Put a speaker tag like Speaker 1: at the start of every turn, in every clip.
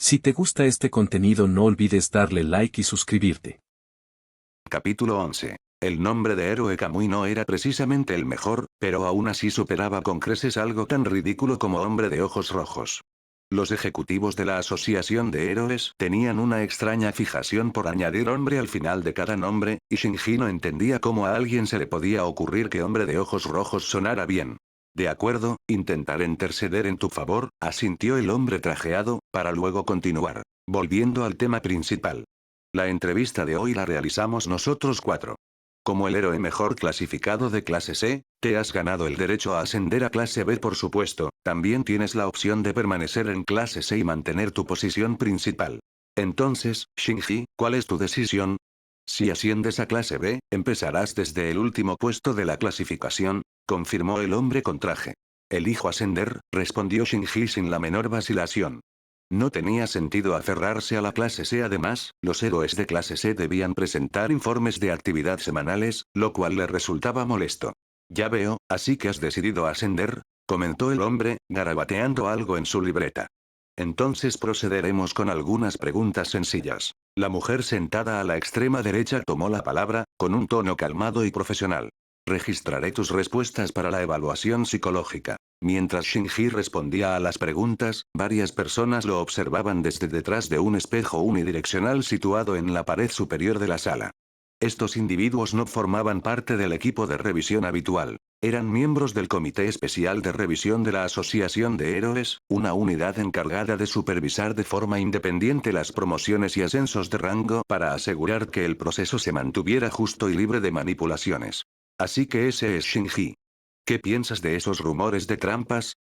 Speaker 1: Si te gusta este contenido no olvides darle like y suscribirte.
Speaker 2: Capítulo 11. El nombre de héroe Kamui no era precisamente el mejor, pero aún así superaba con creces algo tan ridículo como hombre de ojos rojos. Los ejecutivos de la Asociación de Héroes tenían una extraña fijación por añadir hombre al final de cada nombre, y Shinji no entendía cómo a alguien se le podía ocurrir que hombre de ojos rojos sonara bien. De acuerdo, intentaré interceder en tu favor, asintió el hombre trajeado, para luego continuar. Volviendo al tema principal. La entrevista de hoy la realizamos nosotros cuatro. Como el héroe mejor clasificado de clase C, te has ganado el derecho a ascender a clase B por supuesto, también tienes la opción de permanecer en clase C y mantener tu posición principal. Entonces, Shinji, ¿cuál es tu decisión? Si asciendes a clase B, empezarás desde el último puesto de la clasificación, confirmó el hombre con traje. Elijo ascender, respondió Shinji sin la menor vacilación. No tenía sentido aferrarse a la clase C. Además, los héroes de clase C debían presentar informes de actividad semanales, lo cual le resultaba molesto. Ya veo, así que has decidido ascender, comentó el hombre, garabateando algo en su libreta. Entonces procederemos con algunas preguntas sencillas. La mujer sentada a la extrema derecha tomó la palabra, con un tono calmado y profesional. Registraré tus respuestas para la evaluación psicológica. Mientras Shinji respondía a las preguntas, varias personas lo observaban desde detrás de un espejo unidireccional situado en la pared superior de la sala. Estos individuos no formaban parte del equipo de revisión habitual. Eran miembros del Comité Especial de Revisión de la Asociación de Héroes, una unidad encargada de supervisar de forma independiente las promociones y ascensos de rango para asegurar que el proceso se mantuviera justo y libre de manipulaciones. Así que ese es Shinji. ¿Qué piensas de esos rumores de trampas?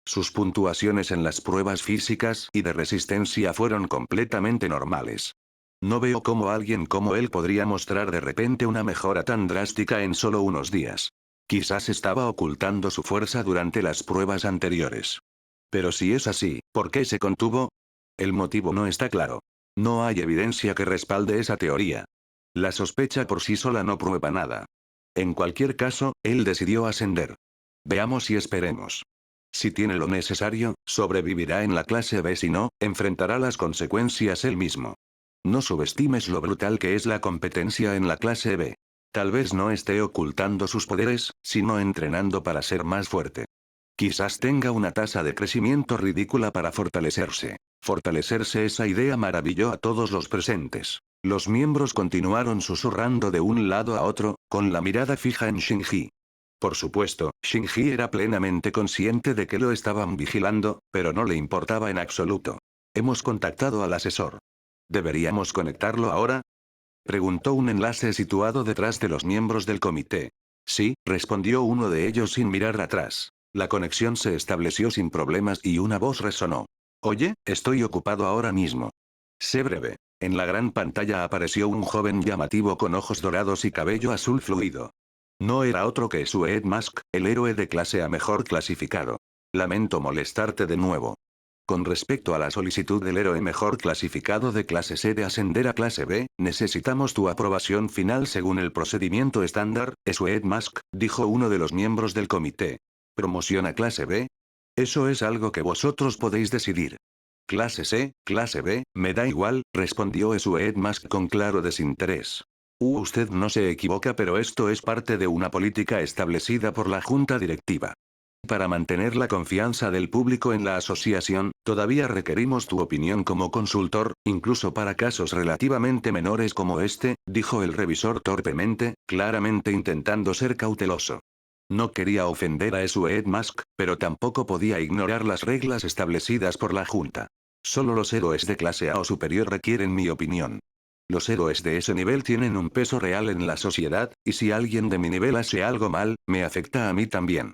Speaker 2: Sus puntuaciones en las pruebas físicas y de resistencia fueron completamente normales. No veo cómo alguien como él podría mostrar de repente una mejora tan drástica en solo unos días. Quizás estaba ocultando su fuerza durante las pruebas anteriores. Pero si es así, ¿por qué se contuvo? El motivo no está claro. No hay evidencia que respalde esa teoría. La sospecha por sí sola no prueba nada. En cualquier caso, él decidió ascender. Veamos y esperemos. Si tiene lo necesario, sobrevivirá en la clase B, si no, enfrentará las consecuencias él mismo. No subestimes lo brutal que es la competencia en la clase B. Tal vez no esté ocultando sus poderes, sino entrenando para ser más fuerte. Quizás tenga una tasa de crecimiento ridícula para fortalecerse. Fortalecerse, esa idea maravilló a todos los presentes. Los miembros continuaron susurrando de un lado a otro, con la mirada fija en Shinji. Por supuesto, Shinji era plenamente consciente de que lo estaban vigilando, pero no le importaba en absoluto. Hemos contactado al asesor. ¿Deberíamos conectarlo ahora? Preguntó un enlace situado detrás de los miembros del comité. Sí, respondió uno de ellos sin mirar atrás. La conexión se estableció sin problemas y una voz resonó. Oye, estoy ocupado ahora mismo. Sé breve. En la gran pantalla apareció un joven llamativo con ojos dorados y cabello azul fluido. No era otro que Sued Mask, el héroe de clase A mejor clasificado. Lamento molestarte de nuevo. Con respecto a la solicitud del héroe mejor clasificado de clase C de ascender a clase B, necesitamos tu aprobación final según el procedimiento estándar, Sued Mask, dijo uno de los miembros del comité. ¿Promoción a clase B? Eso es algo que vosotros podéis decidir. Clase C, clase B, me da igual, respondió Sued Mask con claro desinterés. Usted no se equivoca, pero esto es parte de una política establecida por la junta directiva. Para mantener la confianza del público en la asociación, todavía requerimos tu opinión como consultor, incluso para casos relativamente menores como este, dijo el revisor torpemente, claramente intentando ser cauteloso. No quería ofender a Sued Mask, pero tampoco podía ignorar las reglas establecidas por la junta. Solo los héroes de clase A o superior requieren mi opinión. Los héroes de ese nivel tienen un peso real en la sociedad, y si alguien de mi nivel hace algo mal, me afecta a mí también.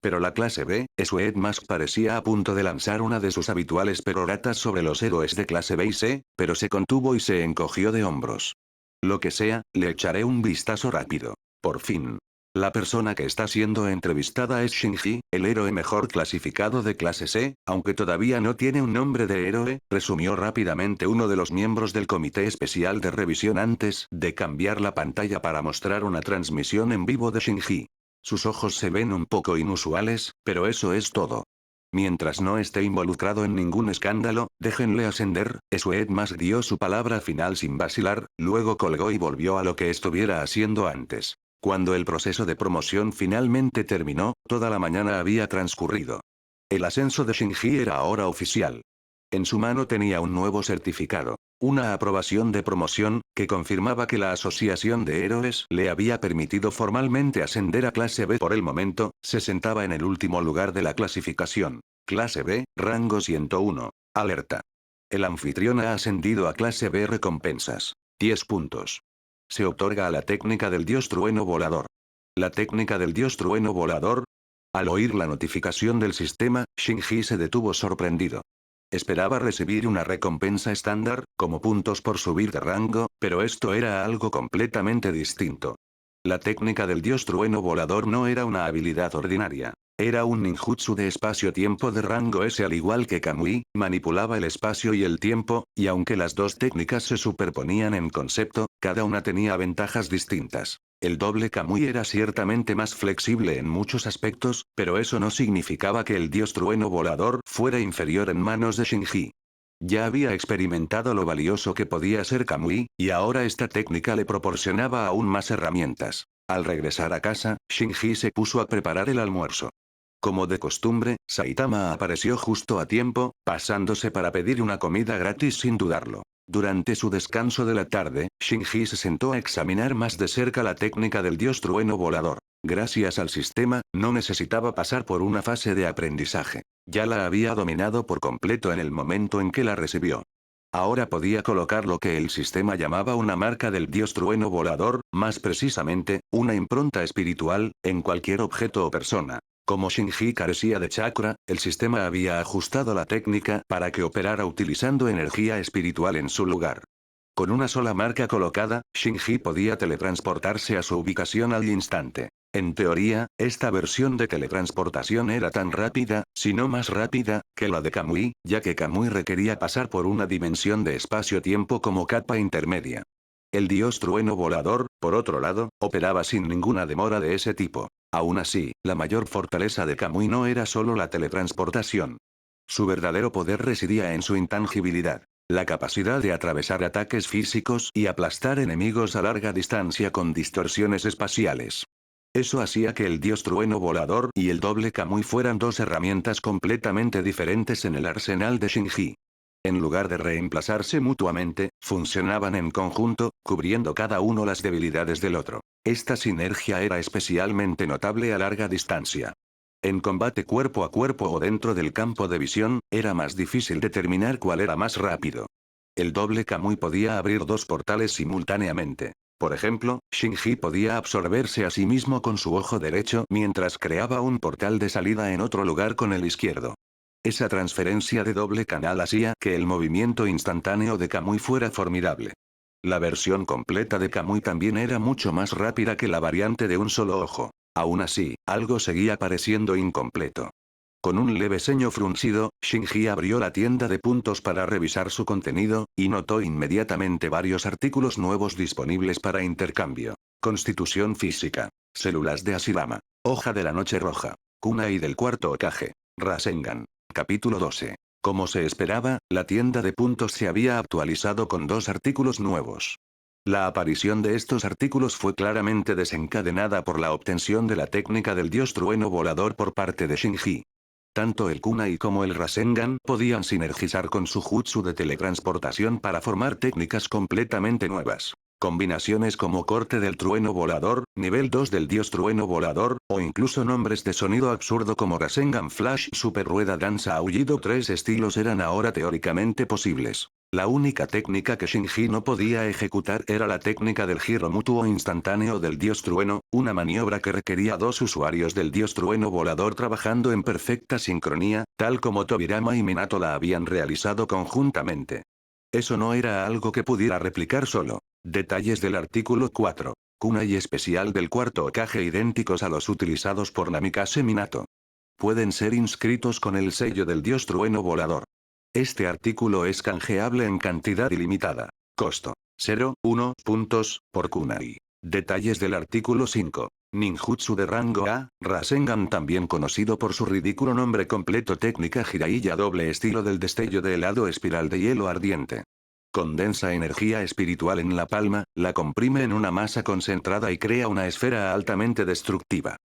Speaker 2: Pero la clase B, Sued Mask parecía a punto de lanzar una de sus habituales peroratas sobre los héroes de clase B y C, pero se contuvo y se encogió de hombros. Lo que sea, le echaré un vistazo rápido. Por fin. La persona que está siendo entrevistada es Shinji, el héroe mejor clasificado de clase C, aunque todavía no tiene un nombre de héroe, resumió rápidamente uno de los miembros del Comité Especial de Revisión antes de cambiar la pantalla para mostrar una transmisión en vivo de Shinji. Sus ojos se ven un poco inusuales, pero eso es todo. Mientras no esté involucrado en ningún escándalo, déjenle ascender. Sweet Mask dio su palabra final sin vacilar, luego colgó y volvió a lo que estuviera haciendo antes. Cuando el proceso de promoción finalmente terminó, toda la mañana había transcurrido. El ascenso de Shinji era ahora oficial. En su mano tenía un nuevo certificado. Una aprobación de promoción, que confirmaba que la Asociación de Héroes le había permitido formalmente ascender a clase B. Por el momento, se sentaba en el último lugar de la clasificación. Clase B, rango 101. Alerta. El anfitrión ha ascendido a clase B. Recompensas. 10 puntos. Se otorga a la técnica del dios trueno volador. La técnica del dios trueno volador. Al oír la notificación del sistema, Shinji se detuvo sorprendido. Esperaba recibir una recompensa estándar, como puntos por subir de rango, pero esto era algo completamente distinto. La técnica del dios trueno volador no era una habilidad ordinaria. Era un ninjutsu de espacio-tiempo de rango S. Al igual que Kamui, manipulaba el espacio y el tiempo, y aunque las dos técnicas se superponían en concepto, cada una tenía ventajas distintas. El doble Kamui era ciertamente más flexible en muchos aspectos, pero eso no significaba que el dios trueno volador fuera inferior en manos de Shinji. Ya había experimentado lo valioso que podía ser Kamui, y ahora esta técnica le proporcionaba aún más herramientas. Al regresar a casa, Shinji se puso a preparar el almuerzo. Como de costumbre, Saitama apareció justo a tiempo, pasándose para pedir una comida gratis sin dudarlo. Durante su descanso de la tarde, Shinji se sentó a examinar más de cerca la técnica del dios trueno volador. Gracias al sistema, no necesitaba pasar por una fase de aprendizaje. Ya la había dominado por completo en el momento en que la recibió. Ahora podía colocar lo que el sistema llamaba una marca del dios trueno volador, más precisamente, una impronta espiritual, en cualquier objeto o persona. Como Shinji carecía de chakra, el sistema había ajustado la técnica para que operara utilizando energía espiritual en su lugar. Con una sola marca colocada, Shinji podía teletransportarse a su ubicación al instante. En teoría, esta versión de teletransportación era tan rápida, si no más rápida, que la de Kamui, ya que Kamui requería pasar por una dimensión de espacio-tiempo como capa intermedia. El dios trueno volador, por otro lado, operaba sin ninguna demora de ese tipo. Aún así, la mayor fortaleza de Kamui no era solo la teletransportación. Su verdadero poder residía en su intangibilidad. La capacidad de atravesar ataques físicos y aplastar enemigos a larga distancia con distorsiones espaciales. Eso hacía que el dios trueno volador y el doble Kamui fueran dos herramientas completamente diferentes en el arsenal de Shinji. En lugar de reemplazarse mutuamente, funcionaban en conjunto, cubriendo cada uno las debilidades del otro. Esta sinergia era especialmente notable a larga distancia. En combate cuerpo a cuerpo o dentro del campo de visión, era más difícil determinar cuál era más rápido. El doble Kamui podía abrir dos portales simultáneamente. Por ejemplo, Shinji podía absorberse a sí mismo con su ojo derecho mientras creaba un portal de salida en otro lugar con el izquierdo. Esa transferencia de doble canal hacía que el movimiento instantáneo de Kamui fuera formidable. La versión completa de Kamui también era mucho más rápida que la variante de un solo ojo. Aún así, algo seguía pareciendo incompleto. Con un leve ceño fruncido, Shinji abrió la tienda de puntos para revisar su contenido, y notó inmediatamente varios artículos nuevos disponibles para intercambio. Constitución física. Células de Ashirama. Hoja de la noche roja. Kunai del cuarto Hokage. Rasengan. Capítulo 12. Como se esperaba, la tienda de puntos se había actualizado con dos artículos nuevos. La aparición de estos artículos fue claramente desencadenada por la obtención de la técnica del dios trueno volador por parte de Shinji. Tanto el Kunai como el Rasengan podían sinergizar con su jutsu de teletransportación para formar técnicas completamente nuevas. Combinaciones como corte del trueno volador, nivel 2 del dios trueno volador, o incluso nombres de sonido absurdo como Rasengan Flash Super Rueda Danza Aullido. Tres estilos eran ahora teóricamente posibles. La única técnica que Shinji no podía ejecutar era la técnica del giro mutuo instantáneo del dios trueno, una maniobra que requería dos usuarios del dios trueno volador trabajando en perfecta sincronía, tal como Tobirama y Minato la habían realizado conjuntamente. Eso no era algo que pudiera replicar solo. Detalles del artículo 4. Kunai especial del cuarto Hokage idénticos a los utilizados por Namikaze Minato. Pueden ser inscritos con el sello del dios trueno volador. Este artículo es canjeable en cantidad ilimitada. Costo. 0,1 puntos, por Kunai. Detalles del artículo 5. Ninjutsu de rango A, Rasengan, también conocido por su ridículo nombre completo, técnica Jiraiya, doble estilo del destello de helado, espiral de hielo ardiente. Condensa energía espiritual en la palma, la comprime en una masa concentrada y crea una esfera altamente destructiva.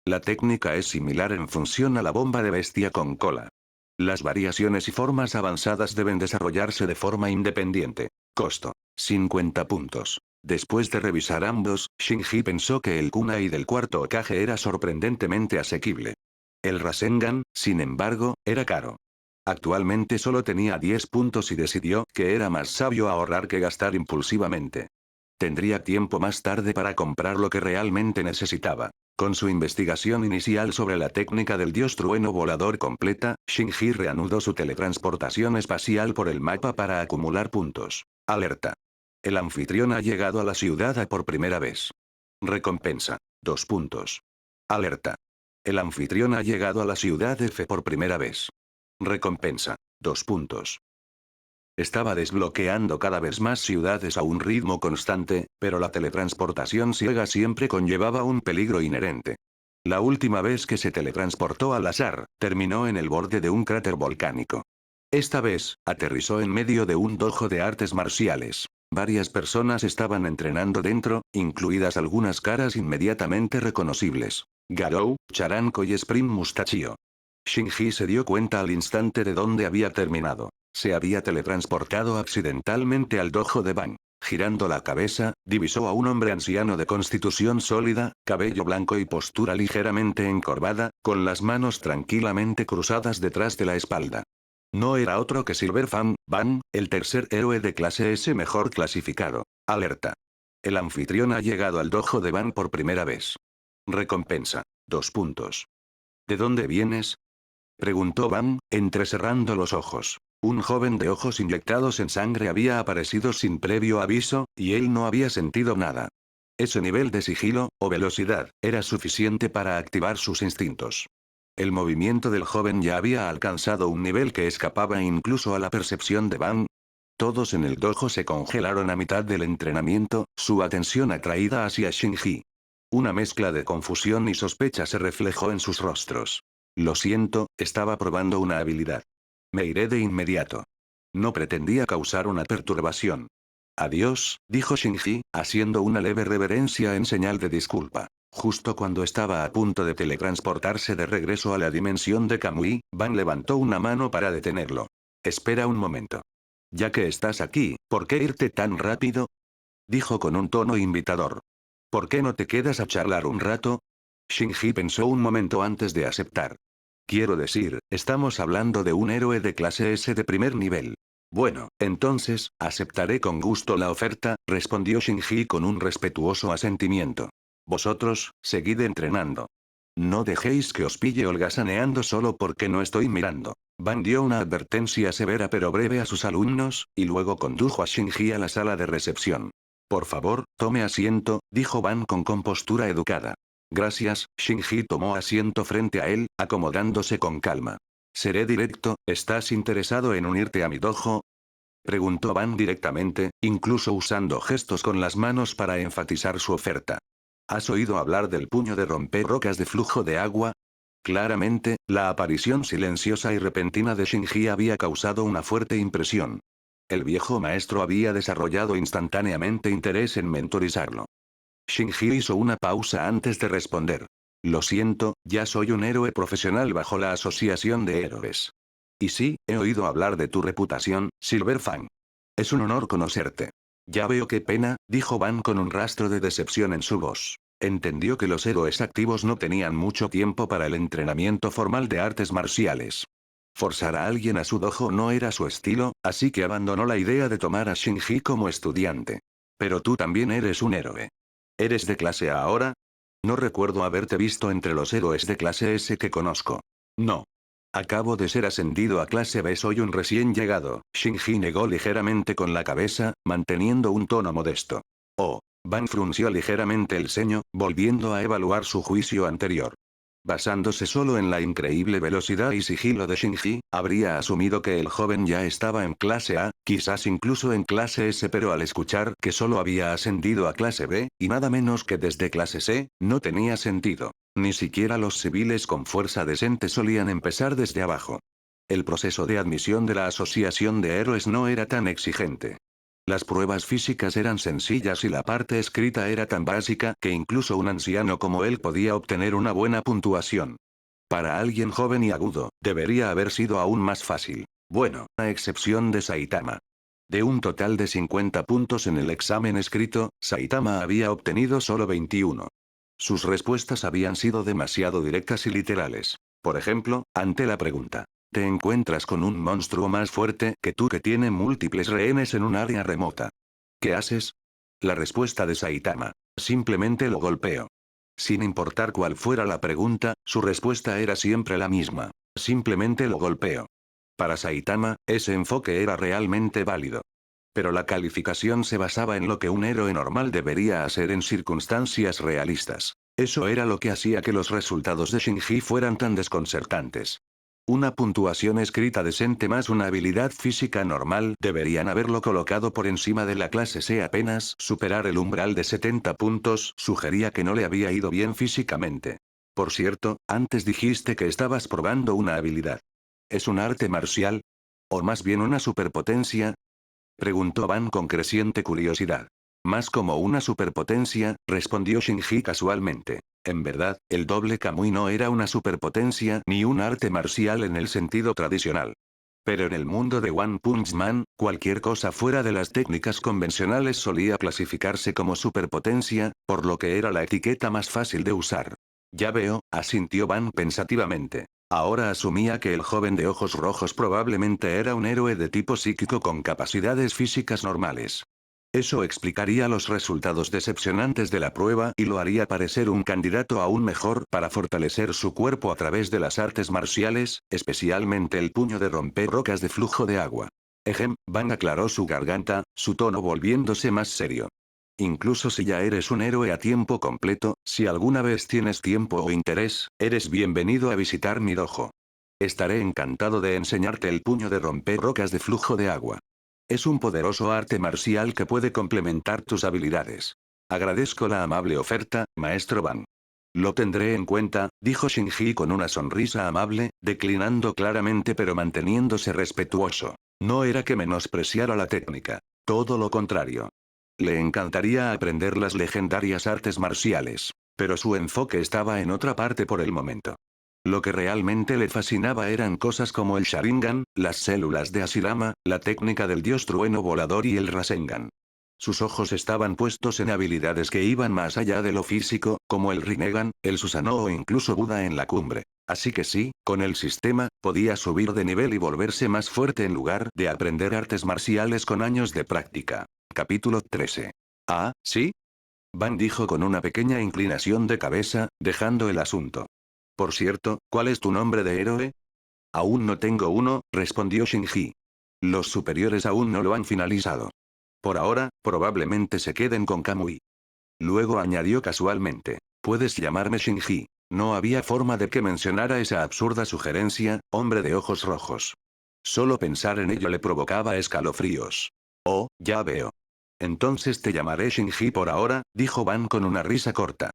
Speaker 2: La técnica es similar en función a la bomba de bestia con cola. Las variaciones y formas avanzadas deben desarrollarse de forma independiente. Costo: 50 puntos. Después de revisar ambos, Shinji pensó que el kunai del cuarto Hokage era sorprendentemente asequible. El Rasengan, sin embargo, era caro. Actualmente solo tenía 10 puntos y decidió que era más sabio ahorrar que gastar impulsivamente. Tendría tiempo más tarde para comprar lo que realmente necesitaba. Con su investigación inicial sobre la técnica del dios trueno volador completa, Shinji reanudó su teletransportación espacial por el mapa para acumular puntos. Alerta. El anfitrión ha llegado a la ciudad por primera vez. Recompensa: 2 puntos. Alerta. El anfitrión ha llegado a la ciudad F por primera vez. Recompensa: 2 puntos. Estaba desbloqueando cada vez más ciudades a un ritmo constante, pero la teletransportación ciega siempre conllevaba un peligro inherente. La última vez que se teletransportó al azar, terminó en el borde de un cráter volcánico. Esta vez, aterrizó en medio de un dojo de artes marciales. Varias personas estaban entrenando dentro, incluidas algunas caras inmediatamente reconocibles: Garou, Charanko y Spring Mustachio. Shinji se dio cuenta al instante de dónde había terminado. Se había teletransportado accidentalmente al dojo de Ban. Girando la cabeza, divisó a un hombre anciano de constitución sólida, cabello blanco y postura ligeramente encorvada, con las manos tranquilamente cruzadas detrás de la espalda. No era otro que Silver Fan Ban, el tercer héroe de clase S mejor clasificado. Alerta. El anfitrión ha llegado al dojo de Ban por primera vez. Recompensa: 2 puntos. ¿De dónde vienes?, preguntó Ban, entrecerrando los ojos. Un joven de ojos inyectados en sangre había aparecido sin previo aviso, y él no había sentido nada. Ese nivel de sigilo, o velocidad, era suficiente para activar sus instintos. El movimiento del joven ya había alcanzado un nivel que escapaba incluso a la percepción de Ban. Todos en el dojo se congelaron a mitad del entrenamiento, su atención atraída hacia Shinji. Una mezcla de confusión y sospecha se reflejó en sus rostros. Lo siento, estaba probando una habilidad. Me iré de inmediato. No pretendía causar una perturbación. Adiós, dijo Shinji, haciendo una leve reverencia en señal de disculpa. Justo cuando estaba a punto de teletransportarse de regreso a la dimensión de Kamui, Ban levantó una mano para detenerlo. Espera un momento. Ya que estás aquí, ¿por qué irte tan rápido?, dijo con un tono invitador. ¿Por qué no te quedas a charlar un rato? Shinji pensó un momento antes de aceptar. Quiero decir, estamos hablando de un héroe de clase S de primer nivel. Bueno, entonces, aceptaré con gusto la oferta, respondió Shinji con un respetuoso asentimiento. Vosotros, seguid entrenando. No dejéis que os pille holgazaneando solo porque no estoy mirando. Ban dio una advertencia severa pero breve a sus alumnos, y luego condujo a Shinji a la sala de recepción. Por favor, tome asiento, dijo Ban con compostura educada. Gracias, Shinji tomó asiento frente a él, acomodándose con calma. Seré directo, ¿estás interesado en unirte a mi dojo?, preguntó Ban directamente, incluso usando gestos con las manos para enfatizar su oferta. ¿Has oído hablar del puño de romper rocas de flujo de agua? Claramente, la aparición silenciosa y repentina de Shinji había causado una fuerte impresión. El viejo maestro había desarrollado instantáneamente interés en mentorizarlo. Shinji hizo una pausa antes de responder. Lo siento, ya soy un héroe profesional bajo la Asociación de Héroes. Y sí, he oído hablar de tu reputación, Silver Fang. Es un honor conocerte. Ya veo qué pena, dijo Ban con un rastro de decepción en su voz. Entendió que los héroes activos no tenían mucho tiempo para el entrenamiento formal de artes marciales. Forzar a alguien a su dojo no era su estilo, así que abandonó la idea de tomar a Shinji como estudiante. Pero tú también eres un héroe. ¿Eres de clase A ahora? No recuerdo haberte visto entre los héroes de clase S que conozco. No. Acabo de ser ascendido a clase B, soy un recién llegado. Shinji negó ligeramente con la cabeza, manteniendo un tono modesto. Oh. Ban frunció ligeramente el ceño, volviendo a evaluar su juicio anterior. Basándose solo en la increíble velocidad y sigilo de Shinji, habría asumido que el joven ya estaba en clase A, quizás incluso en clase S, pero al escuchar que solo había ascendido a clase B, y nada menos que desde clase C, no tenía sentido. Ni siquiera los civiles con fuerza decente solían empezar desde abajo. El proceso de admisión de la Asociación de Héroes no era tan exigente. Las pruebas físicas eran sencillas y la parte escrita era tan básica que incluso un anciano como él podía obtener una buena puntuación. Para alguien joven y agudo, debería haber sido aún más fácil. Bueno, a excepción de Saitama. De un total de 50 puntos en el examen escrito, Saitama había obtenido solo 21. Sus respuestas habían sido demasiado directas y literales. Por ejemplo, ante la pregunta: te encuentras con un monstruo más fuerte que tú que tiene múltiples rehenes en un área remota. ¿Qué haces? La respuesta de Saitama: simplemente lo golpeo. Sin importar cuál fuera la pregunta, su respuesta era siempre la misma: simplemente lo golpeo. Para Saitama, ese enfoque era realmente válido. Pero la calificación se basaba en lo que un héroe normal debería hacer en circunstancias realistas. Eso era lo que hacía que los resultados de Shinji fueran tan desconcertantes. Una puntuación escrita decente más una habilidad física normal deberían haberlo colocado por encima de la clase C. Apenas superar el umbral de 70 puntos sugería que no le había ido bien físicamente. Por cierto, antes dijiste que estabas probando una habilidad. ¿Es un arte marcial? ¿O más bien una superpotencia? Preguntó Van con creciente curiosidad. Más como una superpotencia, respondió Shinji casualmente. En verdad, el doble Kamui no era una superpotencia ni un arte marcial en el sentido tradicional. Pero en el mundo de One Punch Man, cualquier cosa fuera de las técnicas convencionales solía clasificarse como superpotencia, por lo que era la etiqueta más fácil de usar. Ya veo, asintió Van pensativamente. Ahora asumía que el joven de ojos rojos probablemente era un héroe de tipo psíquico con capacidades físicas normales. Eso explicaría los resultados decepcionantes de la prueba y lo haría parecer un candidato aún mejor para fortalecer su cuerpo a través de las artes marciales, especialmente el puño de romper rocas de flujo de agua. Van aclaró su garganta, su tono volviéndose más serio. Incluso si ya eres un héroe a tiempo completo, si alguna vez tienes tiempo o interés, eres bienvenido a visitar mi dojo. Estaré encantado de enseñarte el puño de romper rocas de flujo de agua. Es un poderoso arte marcial que puede complementar tus habilidades. Agradezco la amable oferta, maestro Van. Lo tendré en cuenta, dijo Shinji con una sonrisa amable, declinando claramente pero manteniéndose respetuoso. No era que menospreciara la técnica. Todo lo contrario. Le encantaría aprender las legendarias artes marciales. Pero su enfoque estaba en otra parte por el momento. Lo que realmente le fascinaba eran cosas como el Sharingan, las células de Hashirama, la técnica del dios trueno volador y el Rasengan. Sus ojos estaban puestos en habilidades que iban más allá de lo físico, como el Rinnegan, el Susanoo o incluso Buda en la cumbre. Así que sí, con el sistema, podía subir de nivel y volverse más fuerte en lugar de aprender artes marciales con años de práctica. Capítulo 13. Ah, ¿sí? Van dijo con una pequeña inclinación de cabeza, dejando el asunto. Por cierto, ¿cuál es tu nombre de héroe? Aún no tengo uno, respondió Shinji. Los superiores aún no lo han finalizado. Por ahora, probablemente se queden con Kamui. Luego añadió casualmente: puedes llamarme Shinji. No había forma de que mencionara esa absurda sugerencia, hombre de ojos rojos. Solo pensar en ello le provocaba escalofríos. Oh, ya veo. Entonces te llamaré Shinji por ahora, dijo Van con una risa corta.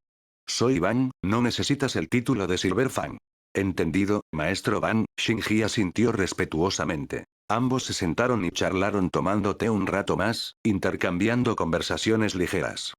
Speaker 2: Soy Van, no necesitas el título de Silver Fang. Entendido, maestro Van, Shinji asintió respetuosamente. Ambos se sentaron y charlaron tomando té un rato más, intercambiando conversaciones ligeras.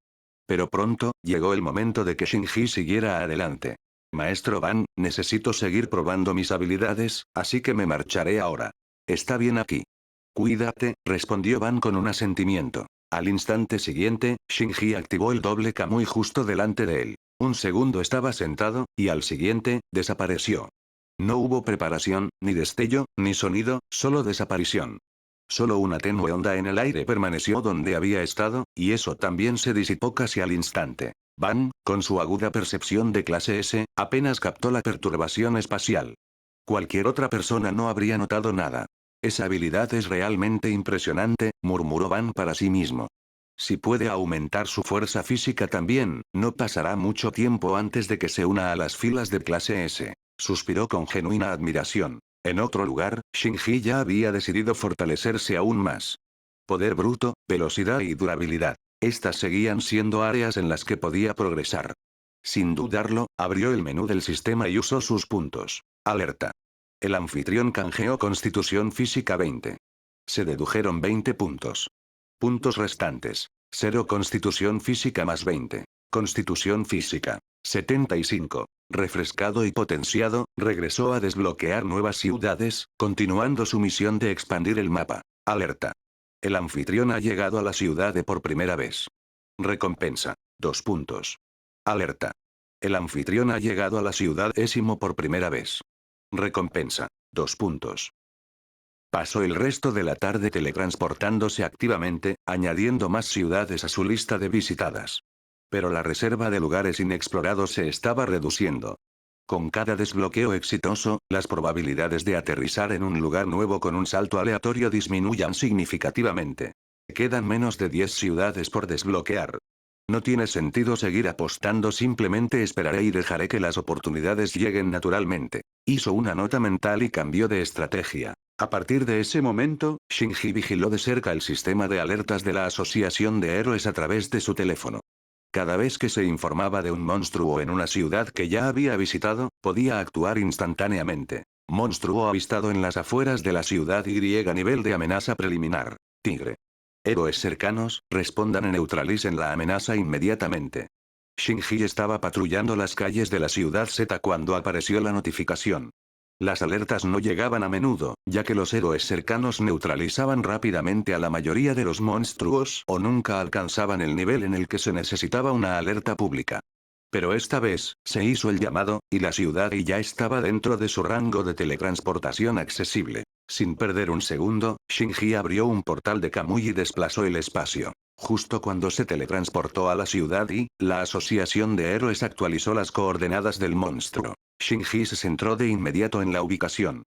Speaker 2: Pero pronto, llegó el momento de que Shinji siguiera adelante. Maestro Van, necesito seguir probando mis habilidades, así que me marcharé ahora. Está bien aquí. Cuídate, respondió Van con un asentimiento. Al instante siguiente, Shinji activó el doble Kamui justo delante de él. Un segundo estaba sentado, y al siguiente, desapareció. No hubo preparación, ni destello, ni sonido, solo desaparición. Solo una tenue onda en el aire permaneció donde había estado, y eso también se disipó casi al instante. Van, con su aguda percepción de clase S, apenas captó la perturbación espacial. Cualquier otra persona no habría notado nada. Esa habilidad es realmente impresionante, murmuró Van para sí mismo. Si puede aumentar su fuerza física también, no pasará mucho tiempo antes de que se una a las filas de clase S. Suspiró con genuina admiración. En otro lugar, Shinji ya había decidido fortalecerse aún más. Poder bruto, velocidad y durabilidad. Estas seguían siendo áreas en las que podía progresar. Sin dudarlo, abrió el menú del sistema y usó sus puntos. Alerta. El anfitrión canjeó Constitución Física 20. Se dedujeron 20 puntos. Puntos restantes. 0 Constitución Física más 20. Constitución Física. 75. Refrescado y potenciado, regresó a desbloquear nuevas ciudades, continuando su misión de expandir el mapa. Alerta. El anfitrión ha llegado a la ciudad de por primera vez. Recompensa. 2 puntos. Alerta. El anfitrión ha llegado a la ciudad décimo por primera vez. Recompensa. 2 puntos. Pasó el resto de la tarde teletransportándose activamente, añadiendo más ciudades a su lista de visitadas. Pero la reserva de lugares inexplorados se estaba reduciendo. Con cada desbloqueo exitoso, las probabilidades de aterrizar en un lugar nuevo con un salto aleatorio disminuyan significativamente. Quedan menos de 10 ciudades por desbloquear. No tiene sentido seguir apostando, simplemente esperaré y dejaré que las oportunidades lleguen naturalmente. Hizo una nota mental y cambió de estrategia. A partir de ese momento, Shinji vigiló de cerca el sistema de alertas de la Asociación de Héroes a través de su teléfono. Cada vez que se informaba de un monstruo en una ciudad que ya había visitado, podía actuar instantáneamente. Monstruo avistado en las afueras de la ciudad Y nivel de amenaza preliminar. Tigre. Héroes cercanos, respondan y neutralicen la amenaza inmediatamente. Shinji estaba patrullando las calles de la ciudad Z cuando apareció la notificación. Las alertas no llegaban a menudo, ya que los héroes cercanos neutralizaban rápidamente a la mayoría de los monstruos o nunca alcanzaban el nivel en el que se necesitaba una alerta pública. Pero esta vez, se hizo el llamado, y la ciudad Y ya estaba dentro de su rango de teletransportación accesible. Sin perder un segundo, Shinji abrió un portal de Kamui y desplazó el espacio. Justo cuando se teletransportó a la ciudad Y, la Asociación de Héroes actualizó las coordenadas del monstruo. Shinji se centró de inmediato en la ubicación.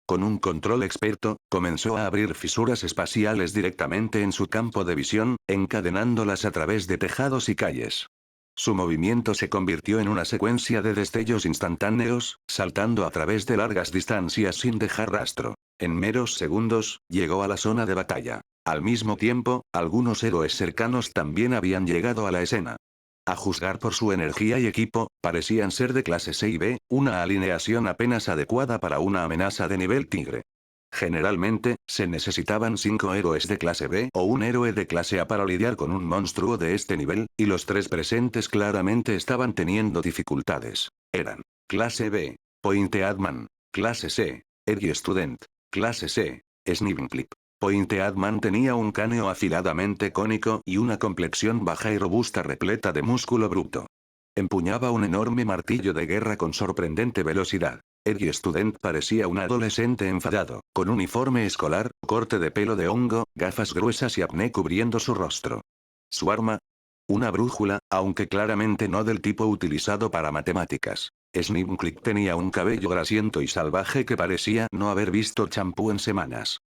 Speaker 2: Con un control experto, comenzó a abrir fisuras espaciales directamente en su campo de visión, encadenándolas a través de tejados y calles. Su movimiento se convirtió en una secuencia de destellos instantáneos, saltando a través de largas distancias sin dejar rastro. En meros segundos, llegó a la zona de batalla. Al mismo tiempo, algunos héroes cercanos también habían llegado a la escena. A juzgar por su energía y equipo, parecían ser de clase C y B, una alineación apenas adecuada para una amenaza de nivel tigre. Generalmente, se necesitaban 5 héroes de clase B o un héroe de clase A para lidiar con un monstruo de este nivel, y los 3 presentes claramente estaban teniendo dificultades. Eran: clase B, Pointeadman; clase C, Edgy Student; clase C, Snivenclip. Pointeadman tenía un cráneo afiladamente cónico y una complexión baja y robusta repleta de músculo bruto. Empuñaba un enorme martillo de guerra con sorprendente velocidad. Edgy Student parecía un adolescente enfadado, con uniforme escolar, corte de pelo de hongo, gafas gruesas y acné cubriendo su rostro. Su arma: una brújula, aunque claramente no del tipo utilizado para matemáticas. Snivenclip tenía un cabello grasiento y salvaje que parecía no haber visto champú en semanas.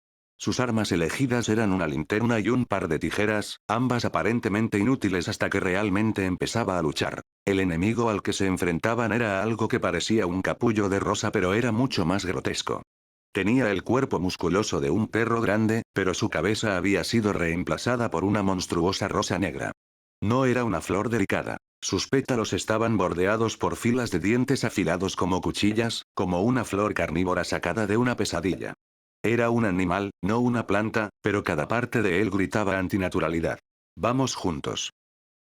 Speaker 2: Sus armas elegidas eran una linterna y un par de tijeras, ambas aparentemente inútiles hasta que realmente empezaba a luchar. El enemigo al que se enfrentaban era algo que parecía un capullo de rosa, pero era mucho más grotesco. Tenía el cuerpo musculoso de un perro grande, pero su cabeza había sido reemplazada por una monstruosa rosa negra. No era una flor delicada. Sus pétalos estaban bordeados por filas de dientes afilados como cuchillas, como una flor carnívora sacada de una pesadilla. Era un animal, no una planta, pero cada parte de él gritaba antinaturalidad. «Vamos juntos»,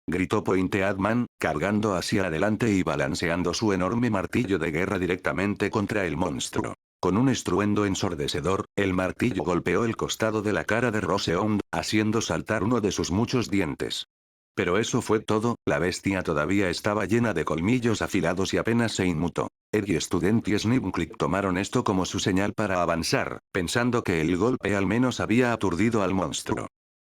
Speaker 2: gritó Pointeadman, cargando hacia adelante y balanceando su enorme martillo de guerra directamente contra el monstruo. Con un estruendo ensordecedor, el martillo golpeó el costado de la cara de Rosehound, haciendo saltar uno de sus muchos dientes. Pero eso fue todo, la bestia todavía estaba llena de colmillos afilados y apenas se inmutó. Edgy Student y Snivenclip tomaron esto como su señal para avanzar, pensando que el golpe al menos había aturdido al monstruo.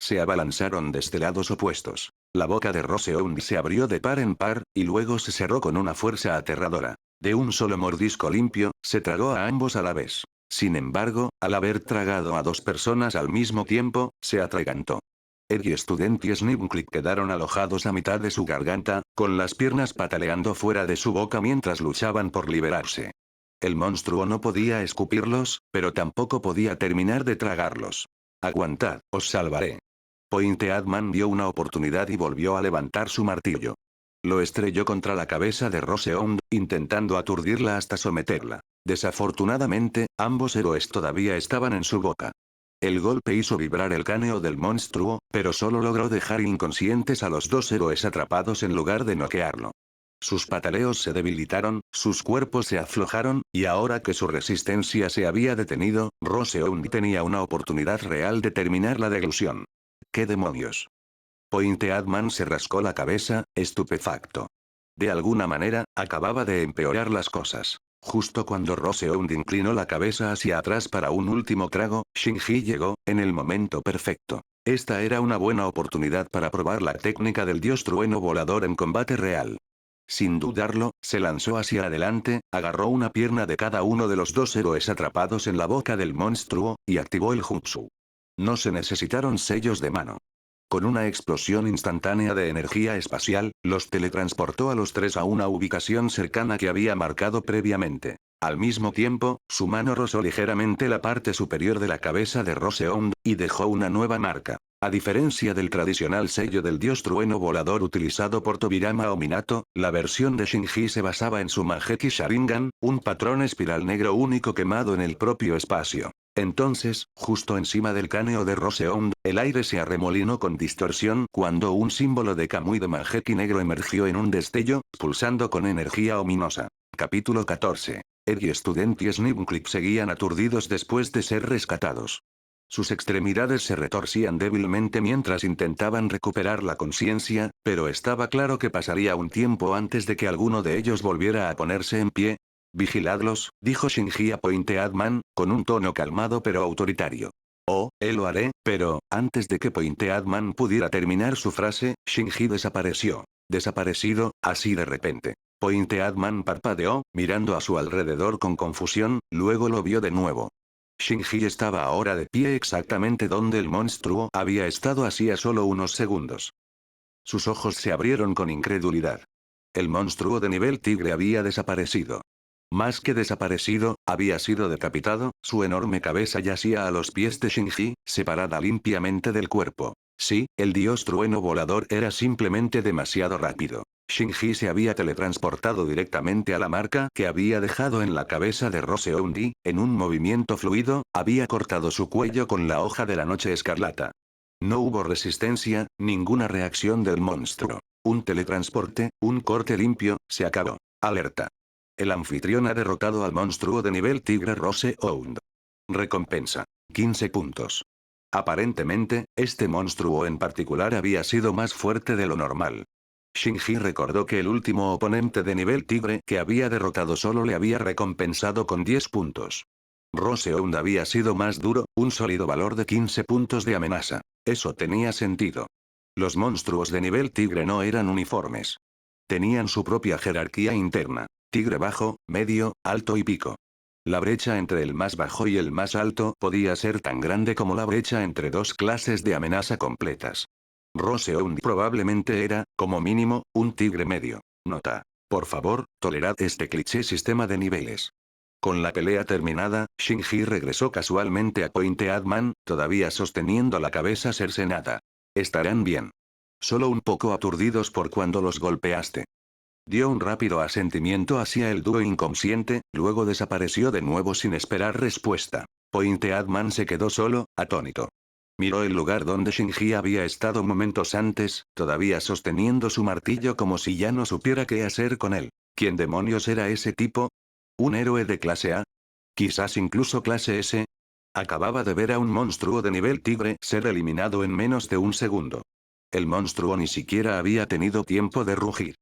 Speaker 2: Se abalanzaron desde lados opuestos. La boca de Rosehound se abrió de par en par, y luego se cerró con una fuerza aterradora. De un solo mordisco limpio, se tragó a ambos a la vez. Sin embargo, al haber tragado a 2 personas al mismo tiempo, se atragantó. Ed y Student y Snickclick quedaron alojados a mitad de su garganta, con las piernas pataleando fuera de su boca mientras luchaban por liberarse. El monstruo no podía escupirlos, pero tampoco podía terminar de tragarlos. Aguantad, os salvaré. Pointeadman vio una oportunidad y volvió a levantar su martillo. Lo estrelló contra la cabeza de Roseond, intentando aturdirla hasta someterla. Desafortunadamente, ambos héroes todavía estaban en su boca. El golpe hizo vibrar el cráneo del monstruo, pero solo logró dejar inconscientes a los dos héroes atrapados en lugar de noquearlo. Sus pataleos se debilitaron, sus cuerpos se aflojaron, y ahora que su resistencia se había detenido, Roseund tenía una oportunidad real de terminar la deglución. ¿Qué demonios? Pointeadman se rascó la cabeza, estupefacto. De alguna manera, acababa de empeorar las cosas. Justo cuando Roseund inclinó la cabeza hacia atrás para un último trago, Shinji llegó, en el momento perfecto. Esta era una buena oportunidad para probar la técnica del dios trueno volador en combate real. Sin dudarlo, se lanzó hacia adelante, agarró una pierna de cada uno de los dos héroes atrapados en la boca del monstruo, y activó el jutsu. No se necesitaron sellos de mano. Con una explosión instantánea de energía espacial, los teletransportó a los tres a una ubicación cercana que había marcado previamente. Al mismo tiempo, su mano rozó ligeramente la parte superior de la cabeza de Roseond, y dejó una nueva marca. A diferencia del tradicional sello del dios trueno volador utilizado por Tobirama o Minato, la versión de Shinji se basaba en su Mangekyou Sharingan, un patrón espiral negro único quemado en el propio espacio. Entonces, justo encima del cráneo de Roseond, el aire se arremolinó con distorsión cuando un símbolo de Kamui de Mangekyou negro emergió en un destello, pulsando con energía ominosa. Capítulo 14. Ed y Student y Snickclick seguían aturdidos después de ser rescatados. Sus extremidades se retorcían débilmente mientras intentaban recuperar la conciencia, pero estaba claro que pasaría un tiempo antes de que alguno de ellos volviera a ponerse en pie. Vigiladlos, dijo Shinji a Pointeadman, con un tono calmado pero autoritario. Oh, lo haré, pero, antes de que Pointeadman pudiera terminar su frase, Shinji desapareció. Desaparecido, así de repente. Pointeadman parpadeó, mirando a su alrededor con confusión, luego lo vio de nuevo. Shinji estaba ahora de pie exactamente donde el monstruo había estado hacía solo unos segundos. Sus ojos se abrieron con incredulidad. El monstruo de nivel tigre había desaparecido. Más que desaparecido, había sido decapitado, su enorme cabeza yacía a los pies de Shinji, separada limpiamente del cuerpo. Sí, el dios trueno volador era simplemente demasiado rápido. Shinji se había teletransportado directamente a la marca que había dejado en la cabeza de Roseund y, en un movimiento fluido, había cortado su cuello con la hoja de la noche escarlata. No hubo resistencia, ninguna reacción del monstruo. Un teletransporte, un corte limpio, se acabó. Alerta. El anfitrión ha derrotado al monstruo de nivel tigre Roseund. Recompensa. 15 puntos. Aparentemente, este monstruo en particular había sido más fuerte de lo normal. Shinji recordó que el último oponente de nivel tigre que había derrotado solo le había recompensado con 10 puntos. Roseund había sido más duro, un sólido valor de 15 puntos de amenaza. Eso tenía sentido. Los monstruos de nivel tigre no eran uniformes. Tenían su propia jerarquía interna. Tigre bajo, medio, alto y pico. La brecha entre el más bajo y el más alto podía ser tan grande como la brecha entre dos clases de amenaza completas. Roseund probablemente era, como mínimo, un tigre medio. Nota. Por favor, tolerad este cliché sistema de niveles. Con la pelea terminada, Shinji regresó casualmente a Pointeadman, todavía sosteniendo la cabeza cercenada. Estarán bien. Solo un poco aturdidos por cuando los golpeaste. Dio un rápido asentimiento hacia el dúo inconsciente, luego desapareció de nuevo sin esperar respuesta. Pointeadman se quedó solo, atónito. Miró el lugar donde Shinji había estado momentos antes, todavía sosteniendo su martillo como si ya no supiera qué hacer con él. ¿Quién demonios era ese tipo? ¿Un héroe de clase A? ¿Quizás incluso clase S? Acababa de ver a un monstruo de nivel tigre ser eliminado en menos de un segundo. El monstruo ni siquiera había tenido tiempo de rugir.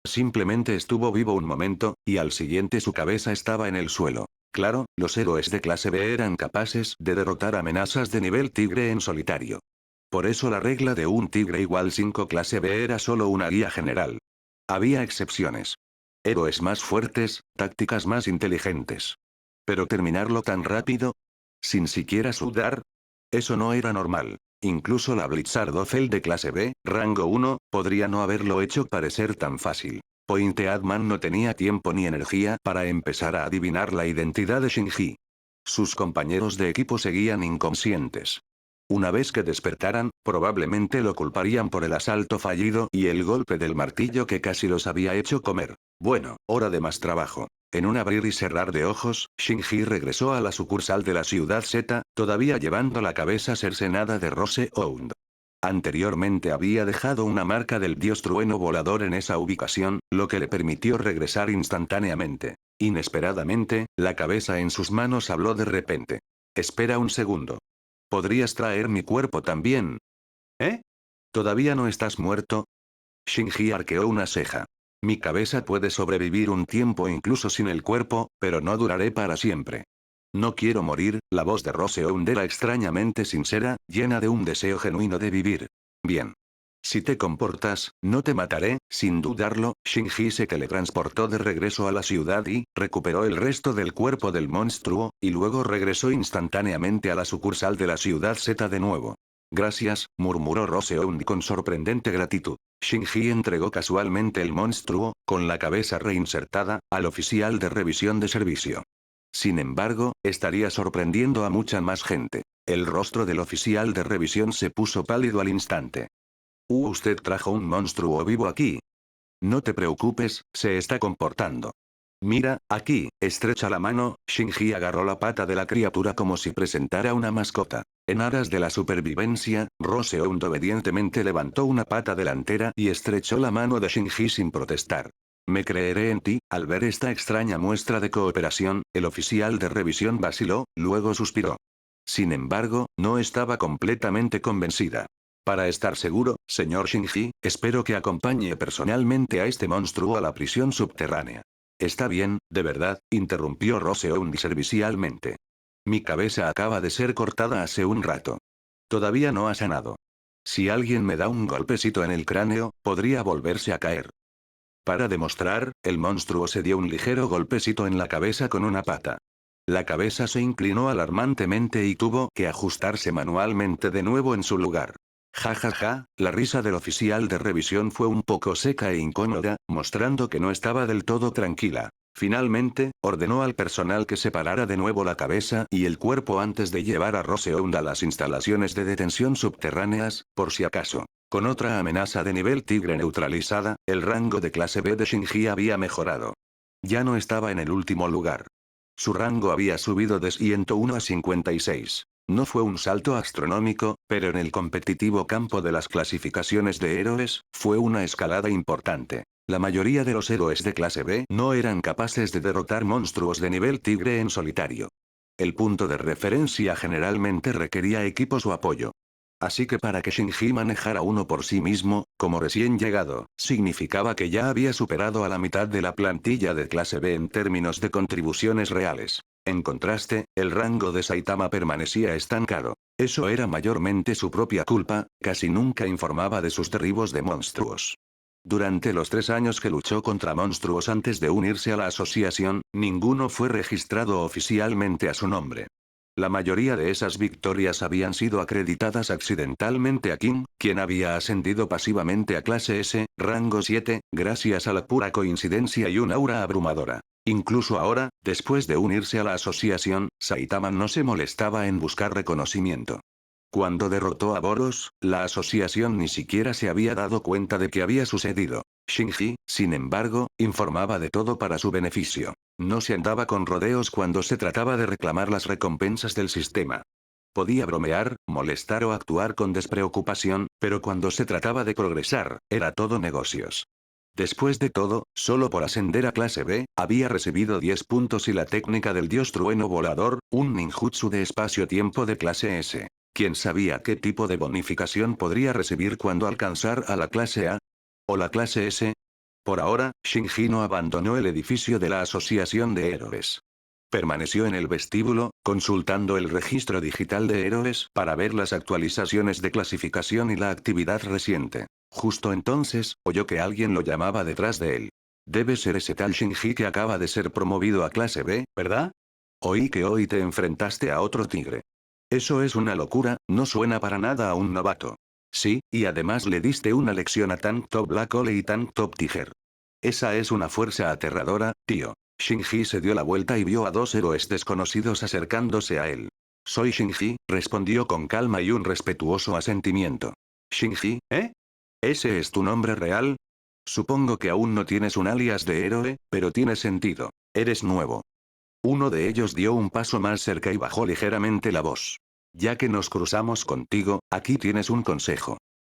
Speaker 2: Simplemente estuvo vivo un momento, y al siguiente su cabeza estaba en el suelo. Claro, los héroes de clase B eran capaces de derrotar amenazas de nivel tigre en solitario. Por eso la regla de un tigre igual 5 clase B era solo una guía general. Había excepciones. Héroes más fuertes, tácticas más inteligentes. Pero terminarlo tan rápido, sin siquiera sudar, eso no era normal. Incluso la Blitzardoffel de clase B, rango 1, podría no haberlo hecho parecer tan fácil. Pointeadman no tenía tiempo ni energía para empezar a adivinar la identidad de Shinji. Sus compañeros de equipo seguían inconscientes. Una vez que despertaran, probablemente lo culparían por el asalto fallido y el golpe del martillo que casi los había hecho comer. Bueno, hora de más trabajo. En un abrir y cerrar de ojos, Shinji regresó a la sucursal de la ciudad Z, todavía llevando la cabeza cercenada de Rose Ound. Anteriormente había dejado una marca del dios trueno volador en esa ubicación, lo que le permitió regresar instantáneamente. Inesperadamente, la cabeza en sus manos habló de repente. Espera un segundo. ¿Podrías traer mi cuerpo también? ¿Eh? ¿Todavía no estás muerto? Shinji arqueó una ceja. Mi cabeza puede sobrevivir un tiempo incluso sin el cuerpo, pero no duraré para siempre. No quiero morir, la voz de Roseound era extrañamente sincera, llena de un deseo genuino de vivir. Bien. Si te comportas, no te mataré, sin dudarlo. Shinji se teletransportó de regreso a la ciudad y recuperó el resto del cuerpo del monstruo, y luego regresó instantáneamente a la sucursal de la ciudad Z de nuevo. Gracias, murmuró Roseound con sorprendente gratitud. Shinji entregó casualmente el monstruo, con la cabeza reinsertada, al oficial de revisión de servicio. Sin embargo, estaría sorprendiendo a mucha más gente. El rostro del oficial de revisión se puso pálido al instante. Usted trajo un monstruo vivo aquí. No te preocupes, se está comportando. Mira, aquí, estrecha la mano. Shinji agarró la pata de la criatura como si presentara una mascota. En aras de la supervivencia, Roseound obedientemente levantó una pata delantera y estrechó la mano de Shinji sin protestar. Me creeré en ti. Al ver esta extraña muestra de cooperación, el oficial de revisión vaciló, luego suspiró. Sin embargo, no estaba completamente convencida. Para estar seguro, señor Shinji, espero que acompañe personalmente a este monstruo a la prisión subterránea. Está bien, de verdad, interrumpió Roseound servicialmente. Mi cabeza acaba de ser cortada hace un rato. Todavía no ha sanado. Si alguien me da un golpecito en el cráneo, podría volverse a caer. Para demostrar, el monstruo se dio un ligero golpecito en la cabeza con una pata. La cabeza se inclinó alarmantemente y tuvo que ajustarse manualmente de nuevo en su lugar. Ja ja ja, la risa del oficial de revisión fue un poco seca e incómoda, mostrando que no estaba del todo tranquila. Finalmente, ordenó al personal que separara de nuevo la cabeza y el cuerpo antes de llevar a Roseound a las instalaciones de detención subterráneas, por si acaso. Con otra amenaza de nivel tigre neutralizada, el rango de clase B de Shinji había mejorado. Ya no estaba en el último lugar. Su rango había subido de 101 a 56. No fue un salto astronómico, pero en el competitivo campo de las clasificaciones de héroes, fue una escalada importante. La mayoría de los héroes de clase B no eran capaces de derrotar monstruos de nivel tigre en solitario. El punto de referencia generalmente requería equipos o apoyo. Así que para que Shinji manejara uno por sí mismo, como recién llegado, significaba que ya había superado a la mitad de la plantilla de clase B en términos de contribuciones reales. En contraste, el rango de Saitama permanecía estancado. Eso era mayormente su propia culpa, casi nunca informaba de sus derribos de monstruos. Durante los 3 años que luchó contra monstruos antes de unirse a la asociación, ninguno fue registrado oficialmente a su nombre. La mayoría de esas victorias habían sido acreditadas accidentalmente a King, quien había ascendido pasivamente a clase S, rango 7, gracias a la pura coincidencia y un aura abrumadora. Incluso ahora, después de unirse a la asociación, Saitama no se molestaba en buscar reconocimiento. Cuando derrotó a Boros, la asociación ni siquiera se había dado cuenta de que había sucedido. Shinji, sin embargo, informaba de todo para su beneficio. No se andaba con rodeos cuando se trataba de reclamar las recompensas del sistema. Podía bromear, molestar o actuar con despreocupación, pero cuando se trataba de progresar, era todo negocios. Después de todo, solo por ascender a clase B, había recibido 10 puntos y la técnica del dios trueno volador, un ninjutsu de espacio-tiempo de clase S. ¿Quién sabía qué tipo de bonificación podría recibir cuando alcanzar a la clase A? ¿O la clase S? Por ahora, Shinji no abandonó el edificio de la Asociación de Héroes. Permaneció en el vestíbulo, consultando el registro digital de héroes para ver las actualizaciones de clasificación y la actividad reciente. Justo entonces, oyó que alguien lo llamaba detrás de él. Debe ser ese tal Shinji que acaba de ser promovido a clase B, ¿verdad? Oí que hoy te enfrentaste a otro tigre. Eso es una locura, no suena para nada a un novato. Sí, y además le diste una lección a Tank Top Black Hole y Tank Top Tiger. Esa es una fuerza aterradora, tío. Shinji se dio la vuelta y vio a dos héroes desconocidos acercándose a él. Soy Shinji, respondió con calma y un respetuoso asentimiento. Shinji, ¿eh? ¿Ese es tu nombre real? Supongo que aún no tienes un alias de héroe, pero tiene sentido. Eres nuevo. Uno de ellos dio un paso más cerca y bajó ligeramente la voz. Ya que nos cruzamos contigo, aquí tienes un consejo.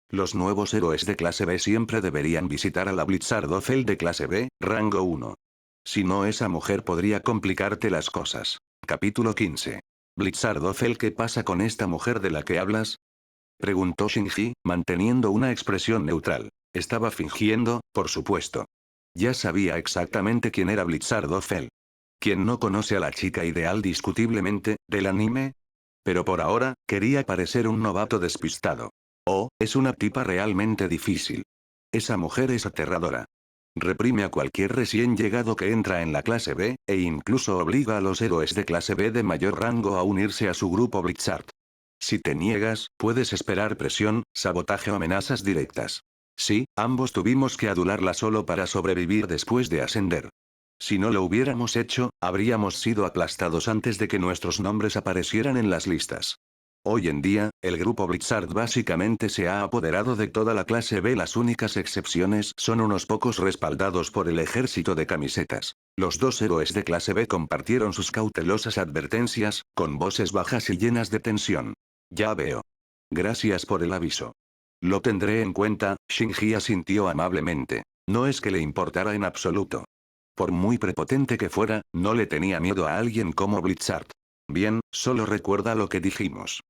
Speaker 2: Los nuevos héroes de clase B siempre deberían visitar a la Blitzardofel de clase B, rango 1. Si no, esa mujer podría complicarte las cosas. Capítulo 15. Blitzardofel, ¿qué pasa con esta mujer de la que hablas? Preguntó Shinji, manteniendo una expresión neutral. Estaba fingiendo, por supuesto. Ya sabía exactamente quién era Blitzardofel. ¿Quién no conoce a la chica ideal discutiblemente, del anime? Pero por ahora, quería parecer un novato despistado. Oh, es una tipa realmente difícil. Esa mujer es aterradora. Reprime a cualquier recién llegado que entra en la clase B, e incluso obliga a los héroes de clase B de mayor rango a unirse a su grupo Blitzard. Si te niegas, puedes esperar presión, sabotaje o amenazas directas. Sí, ambos tuvimos que adularla solo para sobrevivir después de ascender. Si no lo hubiéramos hecho, habríamos sido aplastados antes de que nuestros nombres aparecieran en las listas. Hoy en día, el grupo Blitzard básicamente se ha apoderado de toda la clase B. Las únicas excepciones son unos pocos respaldados por el ejército de camisetas. Los dos héroes de clase B compartieron sus cautelosas advertencias, con voces bajas y llenas de tensión. Ya veo. Gracias por el aviso. Lo tendré en cuenta, Shinji asintió amablemente. No es que le importara en absoluto. Por muy prepotente que fuera, no le tenía miedo a alguien como Blitzard. Bien, solo recuerda lo que dijimos.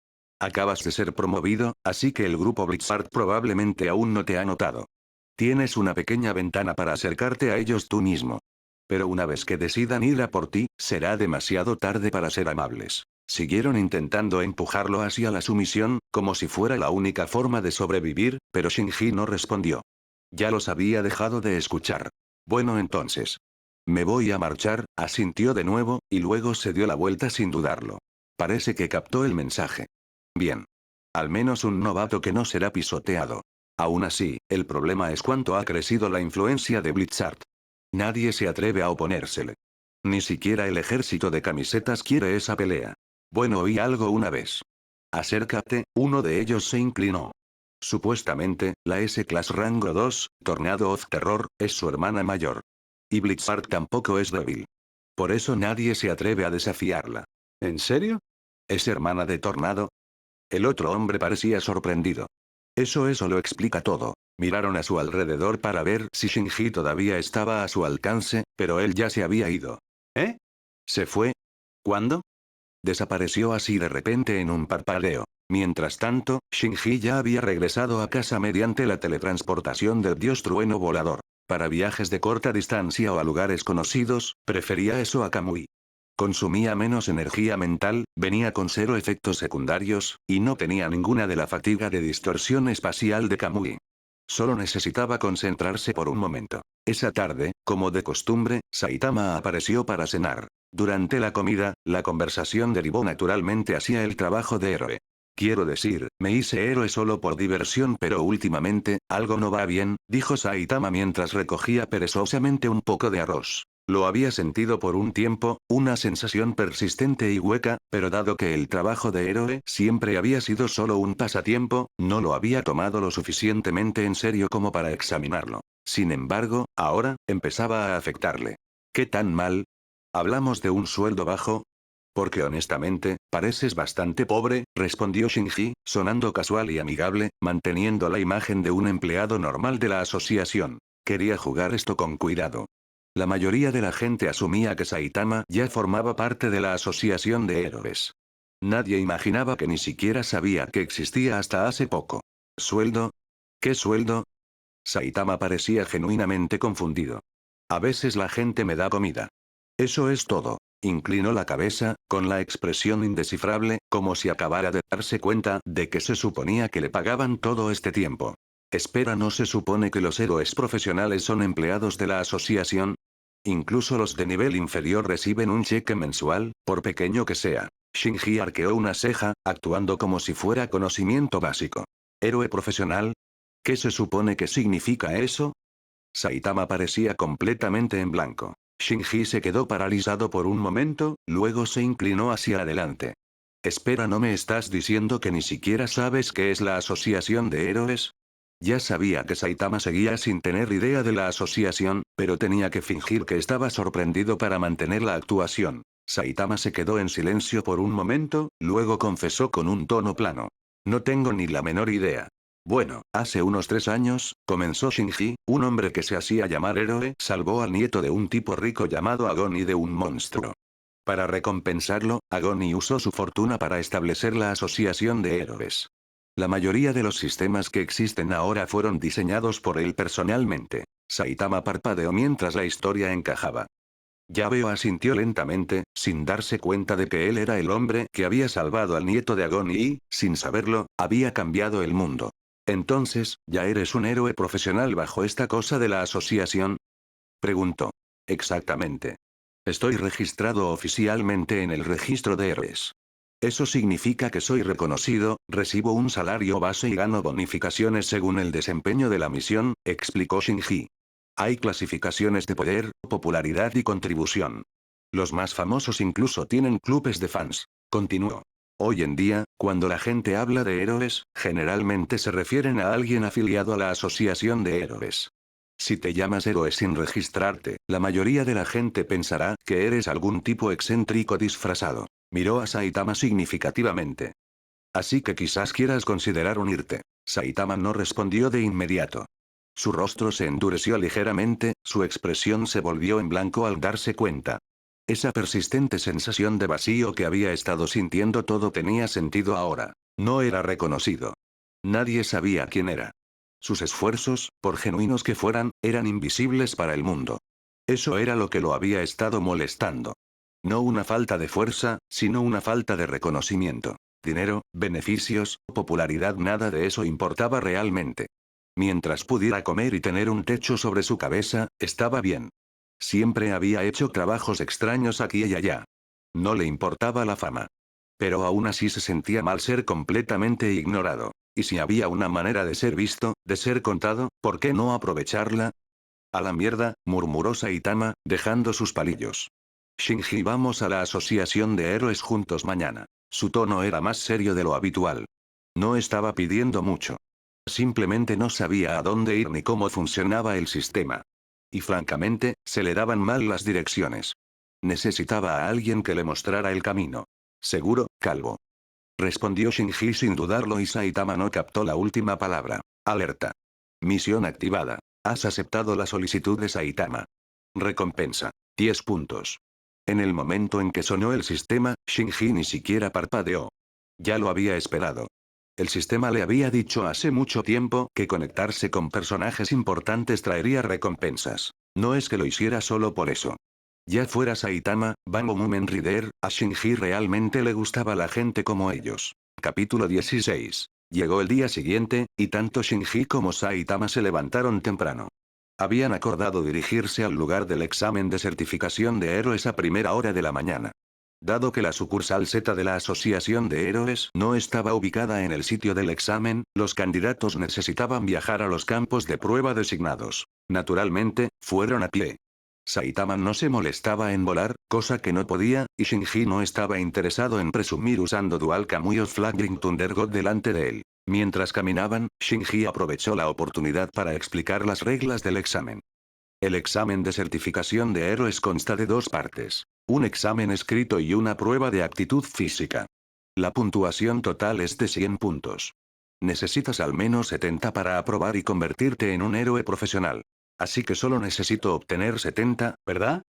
Speaker 2: Acabas de ser promovido, así que el grupo Blitzard probablemente aún no te ha notado. Tienes una pequeña ventana para acercarte a ellos tú mismo. Pero una vez que decidan ir a por ti, será demasiado tarde para ser amables. Siguieron intentando empujarlo hacia la sumisión, como si fuera la única forma de sobrevivir, pero Shinji no respondió. Ya los había dejado de escuchar. Bueno, entonces. Me voy a marchar, asintió de nuevo, y luego se dio la vuelta sin dudarlo. Parece que captó el mensaje. Bien. Al menos un novato que no será pisoteado. Aún así, el problema es cuánto ha crecido la influencia de Blitzard. Nadie se atreve a oponérsele. Ni siquiera el ejército de camisetas quiere esa pelea. Bueno, oí algo una vez. Acércate, uno de ellos se inclinó. Supuestamente, la S-Class Rango 2, Tornado of Terror, es su hermana mayor. Y Blitzard tampoco es débil. Por eso nadie se atreve a desafiarla. ¿En serio? ¿Es hermana de Tornado? El otro hombre parecía sorprendido. Eso lo explica todo. Miraron a su alrededor para ver si Shinji todavía estaba a su alcance, pero él ya se había ido. ¿Eh? ¿Se fue? ¿Cuándo? Desapareció así de repente en un parpadeo. Mientras tanto, Shinji ya había regresado a casa mediante la teletransportación del dios trueno volador. Para viajes de corta distancia o a lugares conocidos, prefería eso a Kamui. Consumía menos energía mental, venía con 0 efectos secundarios, y no tenía ninguna de la fatiga de distorsión espacial de Kamui. Solo necesitaba concentrarse por un momento. Esa tarde, como de costumbre, Saitama apareció para cenar. Durante la comida, la conversación derivó naturalmente hacia el trabajo de héroe. Quiero decir, me hice héroe solo por diversión, pero últimamente, algo no va bien, dijo Saitama mientras recogía perezosamente un poco de arroz. Lo había sentido por un tiempo, una sensación persistente y hueca, pero dado que el trabajo de héroe siempre había sido solo un pasatiempo, no lo había tomado lo suficientemente en serio como para examinarlo. Sin embargo, ahora, empezaba a afectarle. ¿Qué tan mal? ¿Hablamos de un sueldo bajo? Porque honestamente, pareces bastante pobre, respondió Shinji, sonando casual y amigable, manteniendo la imagen de un empleado normal de la asociación. Quería jugar esto con cuidado. La mayoría de la gente asumía que Saitama ya formaba parte de la asociación de héroes. Nadie imaginaba que ni siquiera sabía que existía hasta hace poco. ¿Sueldo? ¿Qué sueldo? Saitama parecía genuinamente confundido. A veces la gente me da comida. Eso es todo. Inclinó la cabeza, con la expresión indescifrable, como si acabara de darse cuenta de que se suponía que le pagaban todo este tiempo. Espera, ¿no se supone que los héroes profesionales son empleados de la asociación? Incluso los de nivel inferior reciben un cheque mensual, por pequeño que sea. Shinji arqueó una ceja, actuando como si fuera conocimiento básico. ¿Héroe profesional? ¿Qué se supone que significa eso? Saitama parecía completamente en blanco. Shinji se quedó paralizado por un momento, luego se inclinó hacia adelante. Espera, ¿no me estás diciendo que ni siquiera sabes qué es la asociación de héroes? Ya sabía que Saitama seguía sin tener idea de la asociación, pero tenía que fingir que estaba sorprendido para mantener la actuación. Saitama se quedó en silencio por un momento, luego confesó con un tono plano. No tengo ni la menor idea. Bueno, hace unos 3 años, comenzó Shinji, un hombre que se hacía llamar héroe salvó al nieto de un tipo rico llamado Agoni de un monstruo. Para recompensarlo, Agoni usó su fortuna para establecer la asociación de héroes. La mayoría de los sistemas que existen ahora fueron diseñados por él personalmente. Saitama parpadeó mientras la historia encajaba. Ya veo, asintió lentamente, sin darse cuenta de que él era el hombre que había salvado al nieto de Agoni y, sin saberlo, había cambiado el mundo. Entonces, ¿ya eres un héroe profesional bajo esta cosa de la asociación? Preguntó. Exactamente. Estoy registrado oficialmente en el registro de héroes. Eso significa que soy reconocido, recibo un salario base y gano bonificaciones según el desempeño de la misión, explicó Shinji. Hay clasificaciones de poder, popularidad y contribución. Los más famosos incluso tienen clubes de fans. Continuó. Hoy en día, cuando la gente habla de héroes, generalmente se refieren a alguien afiliado a la asociación de héroes. Si te llamas héroe sin registrarte, la mayoría de la gente pensará que eres algún tipo excéntrico disfrazado. Miró a Saitama significativamente. Así que quizás quieras considerar unirte. Saitama no respondió de inmediato. Su rostro se endureció ligeramente, su expresión se volvió en blanco al darse cuenta. Esa persistente sensación de vacío que había estado sintiendo todo tenía sentido ahora. No era reconocido. Nadie sabía quién era. Sus esfuerzos, por genuinos que fueran, eran invisibles para el mundo. Eso era lo que lo había estado molestando. No una falta de fuerza, sino una falta de reconocimiento. Dinero, beneficios, popularidad, nada de eso importaba realmente. Mientras pudiera comer y tener un techo sobre su cabeza, estaba bien. Siempre había hecho trabajos extraños aquí y allá. No le importaba la fama. Pero aún así se sentía mal ser completamente ignorado. Y si había una manera de ser visto, de ser contado, ¿por qué no aprovecharla? A la mierda, murmuró Saitama, dejando sus palillos. Shinji, vamos a la asociación de héroes juntos mañana. Su tono era más serio de lo habitual. No estaba pidiendo mucho. Simplemente no sabía a dónde ir ni cómo funcionaba el sistema. Y francamente, se le daban mal las direcciones. Necesitaba a alguien que le mostrara el camino. Seguro, calvo. Respondió Shinji sin dudarlo y Saitama no captó la última palabra. Alerta. Misión activada. Has aceptado la solicitud de Saitama. Recompensa. 10 puntos. En el momento en que sonó el sistema, Shinji ni siquiera parpadeó. Ya lo había esperado. El sistema le había dicho hace mucho tiempo que conectarse con personajes importantes traería recompensas. No es que lo hiciera solo por eso. Ya fuera Saitama, Bango Mumen Rider, a Shinji realmente le gustaba la gente como ellos. Capítulo 16. Llegó el día siguiente, y tanto Shinji como Saitama se levantaron temprano. Habían acordado dirigirse al lugar del examen de certificación de héroes a primera hora de la mañana. Dado que la sucursal Z de la Asociación de Héroes no estaba ubicada en el sitio del examen, los candidatos necesitaban viajar a los campos de prueba designados. Naturalmente, fueron a pie. Saitama no se molestaba en volar, cosa que no podía, y Shinji no estaba interesado en presumir usando Dual Kamui o Flagging Thunder God delante de él. Mientras caminaban, Shinji aprovechó la oportunidad para explicar las reglas del examen. El examen de certificación de héroes consta de 2 partes. Un examen escrito y una prueba de aptitud física. La puntuación total es de 100 puntos. Necesitas al menos 70 para aprobar y convertirte en un héroe profesional. Así que solo necesito obtener 70, ¿verdad?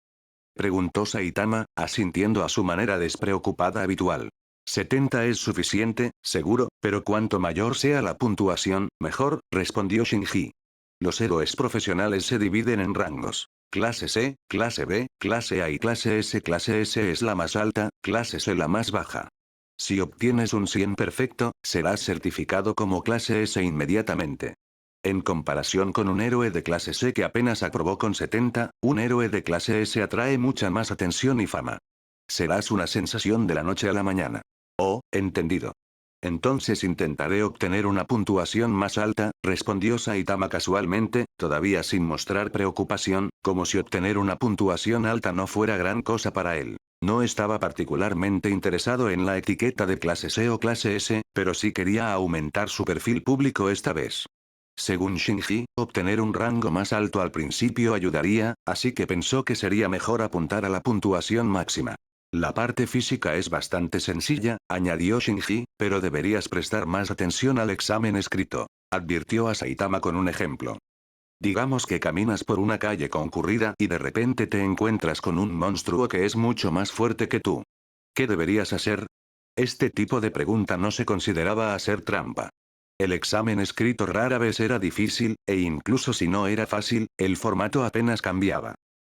Speaker 2: Preguntó Saitama, asintiendo a su manera despreocupada habitual. 70 es suficiente, seguro, pero cuanto mayor sea la puntuación, mejor, respondió Shinji. Los héroes profesionales se dividen en rangos. Clase C, clase B, clase A y clase S. Clase S es la más alta, clase C la más baja. Si obtienes un 100 perfecto, serás certificado como clase S inmediatamente. En comparación con un héroe de clase C que apenas aprobó con 70, un héroe de clase S atrae mucha más atención y fama. Serás una sensación de la noche a la mañana. Oh, entendido. Entonces intentaré obtener una puntuación más alta, respondió Saitama casualmente, todavía sin mostrar preocupación, como si obtener una puntuación alta no fuera gran cosa para él. No estaba particularmente interesado en la etiqueta de clase C o clase S, pero sí quería aumentar su perfil público esta vez. Según Shinji, obtener un rango más alto al principio ayudaría, así que pensó que sería mejor apuntar a la puntuación máxima. La parte física es bastante sencilla, añadió Shinji, pero deberías prestar más atención al examen escrito. Advirtió a Saitama con un ejemplo. Digamos que caminas por una calle concurrida y de repente te encuentras con un monstruo que es mucho más fuerte que tú. ¿Qué deberías hacer? Este tipo de pregunta no se consideraba hacer trampa. El examen escrito rara vez era difícil, e incluso si no era fácil, el formato apenas cambiaba.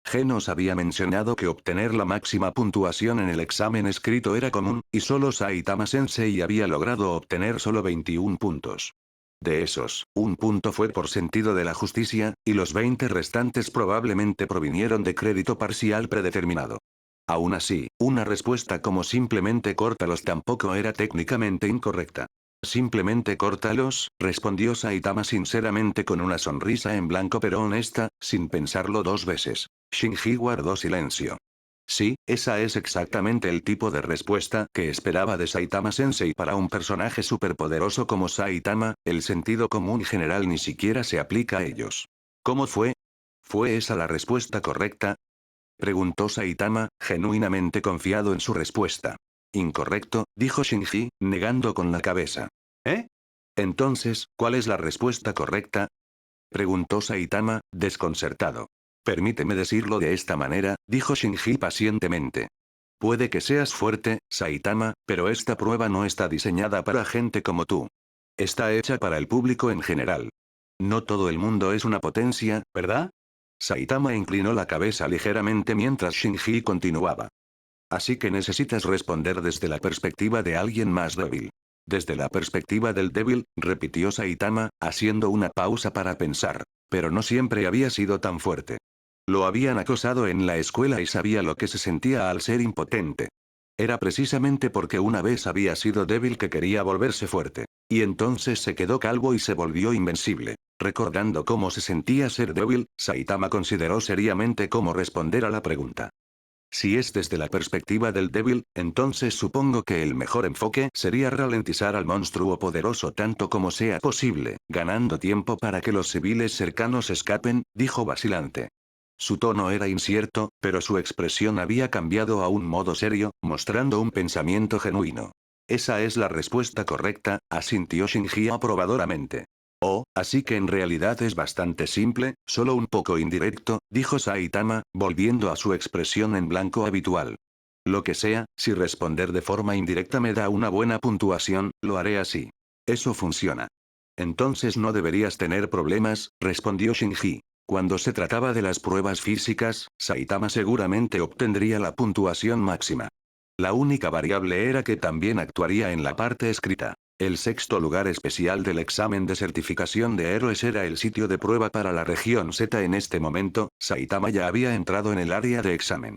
Speaker 2: Genos había mencionado que obtener la máxima puntuación en el examen escrito era común, y solo Saitama Sensei había logrado obtener solo 21 puntos. De esos, un punto fue por sentido de la justicia, y los 20 restantes probablemente provinieron de crédito parcial predeterminado. Aún así, una respuesta como simplemente córtalos tampoco era técnicamente incorrecta. Simplemente córtalos, respondió Saitama sinceramente con una sonrisa en blanco pero honesta, sin pensarlo dos veces. Shinji guardó silencio. Sí, esa es exactamente el tipo de respuesta que esperaba de Saitama Sensei para un personaje superpoderoso como Saitama, el sentido común general ni siquiera se aplica a ellos. ¿Cómo fue? ¿Fue esa la respuesta correcta? Preguntó Saitama, genuinamente confiado en su respuesta. Incorrecto, dijo Shinji, negando con la cabeza. ¿Eh? Entonces, ¿cuál es la respuesta correcta? Preguntó Saitama, desconcertado. Permíteme decirlo de esta manera, dijo Shinji pacientemente. Puede que seas fuerte, Saitama, pero esta prueba no está diseñada para gente como tú. Está hecha para el público en general. No todo el mundo es una potencia, ¿verdad? Saitama inclinó la cabeza ligeramente mientras Shinji continuaba. Así que necesitas responder desde la perspectiva de alguien más débil. Desde la perspectiva del débil, repitió Saitama, haciendo una pausa para pensar. Pero no siempre había sido tan fuerte. Lo habían acosado en la escuela y sabía lo que se sentía al ser impotente. Era precisamente porque una vez había sido débil que quería volverse fuerte. Y entonces se quedó calvo y se volvió invencible. Recordando cómo se sentía ser débil, Saitama consideró seriamente cómo responder a la pregunta. Si es desde la perspectiva del débil, entonces supongo que el mejor enfoque sería ralentizar al monstruo poderoso tanto como sea posible, ganando tiempo para que los civiles cercanos escapen, dijo vacilante. Su tono era incierto, pero su expresión había cambiado a un modo serio, mostrando un pensamiento genuino. Esa es la respuesta correcta, asintió Shinji aprobadoramente. Oh, así que en realidad es bastante simple, solo un poco indirecto, dijo Saitama, volviendo a su expresión en blanco habitual. Lo que sea, si responder de forma indirecta me da una buena puntuación, lo haré así. Eso funciona. Entonces no deberías tener problemas, respondió Shinji. Cuando se trataba de las pruebas físicas, Saitama seguramente obtendría la puntuación máxima. La única variable era que también actuaría en la parte escrita. El sexto lugar especial del examen de certificación de héroes era el sitio de prueba para la región Z. En este momento, Saitama ya había entrado en el área de examen.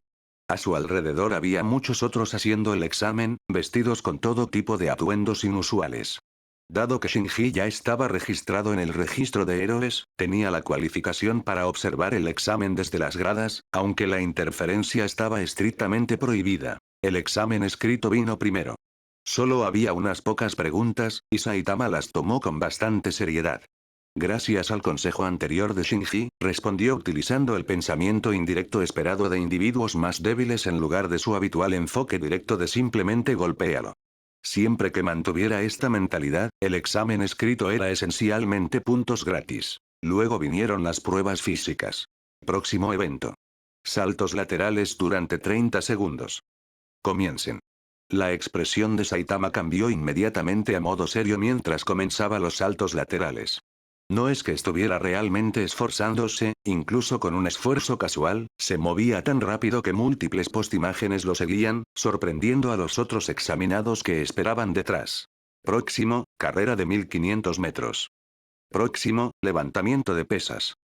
Speaker 2: A su alrededor había muchos otros haciendo el examen, vestidos con todo tipo de atuendos inusuales. Dado que Shinji ya estaba registrado en el registro de héroes, tenía la cualificación para observar el examen desde las gradas, aunque la interferencia estaba estrictamente prohibida. El examen escrito vino primero. Solo había unas pocas preguntas, y Saitama las tomó con bastante seriedad. Gracias al consejo anterior de Shinji, respondió utilizando el pensamiento indirecto esperado de individuos más débiles en lugar de su habitual enfoque directo de simplemente golpéalo. Siempre que mantuviera esta mentalidad, el examen escrito era esencialmente puntos gratis. Luego vinieron las pruebas físicas. Próximo evento. Saltos laterales durante 30 segundos. Comiencen. La expresión de Saitama cambió inmediatamente a modo serio mientras comenzaba los saltos laterales. No es que estuviera realmente esforzándose, incluso con un esfuerzo casual, se movía tan rápido que múltiples postimágenes lo seguían, sorprendiendo a los otros examinados que esperaban detrás. Próximo, carrera de 1500 metros. Próximo, levantamiento de pesas.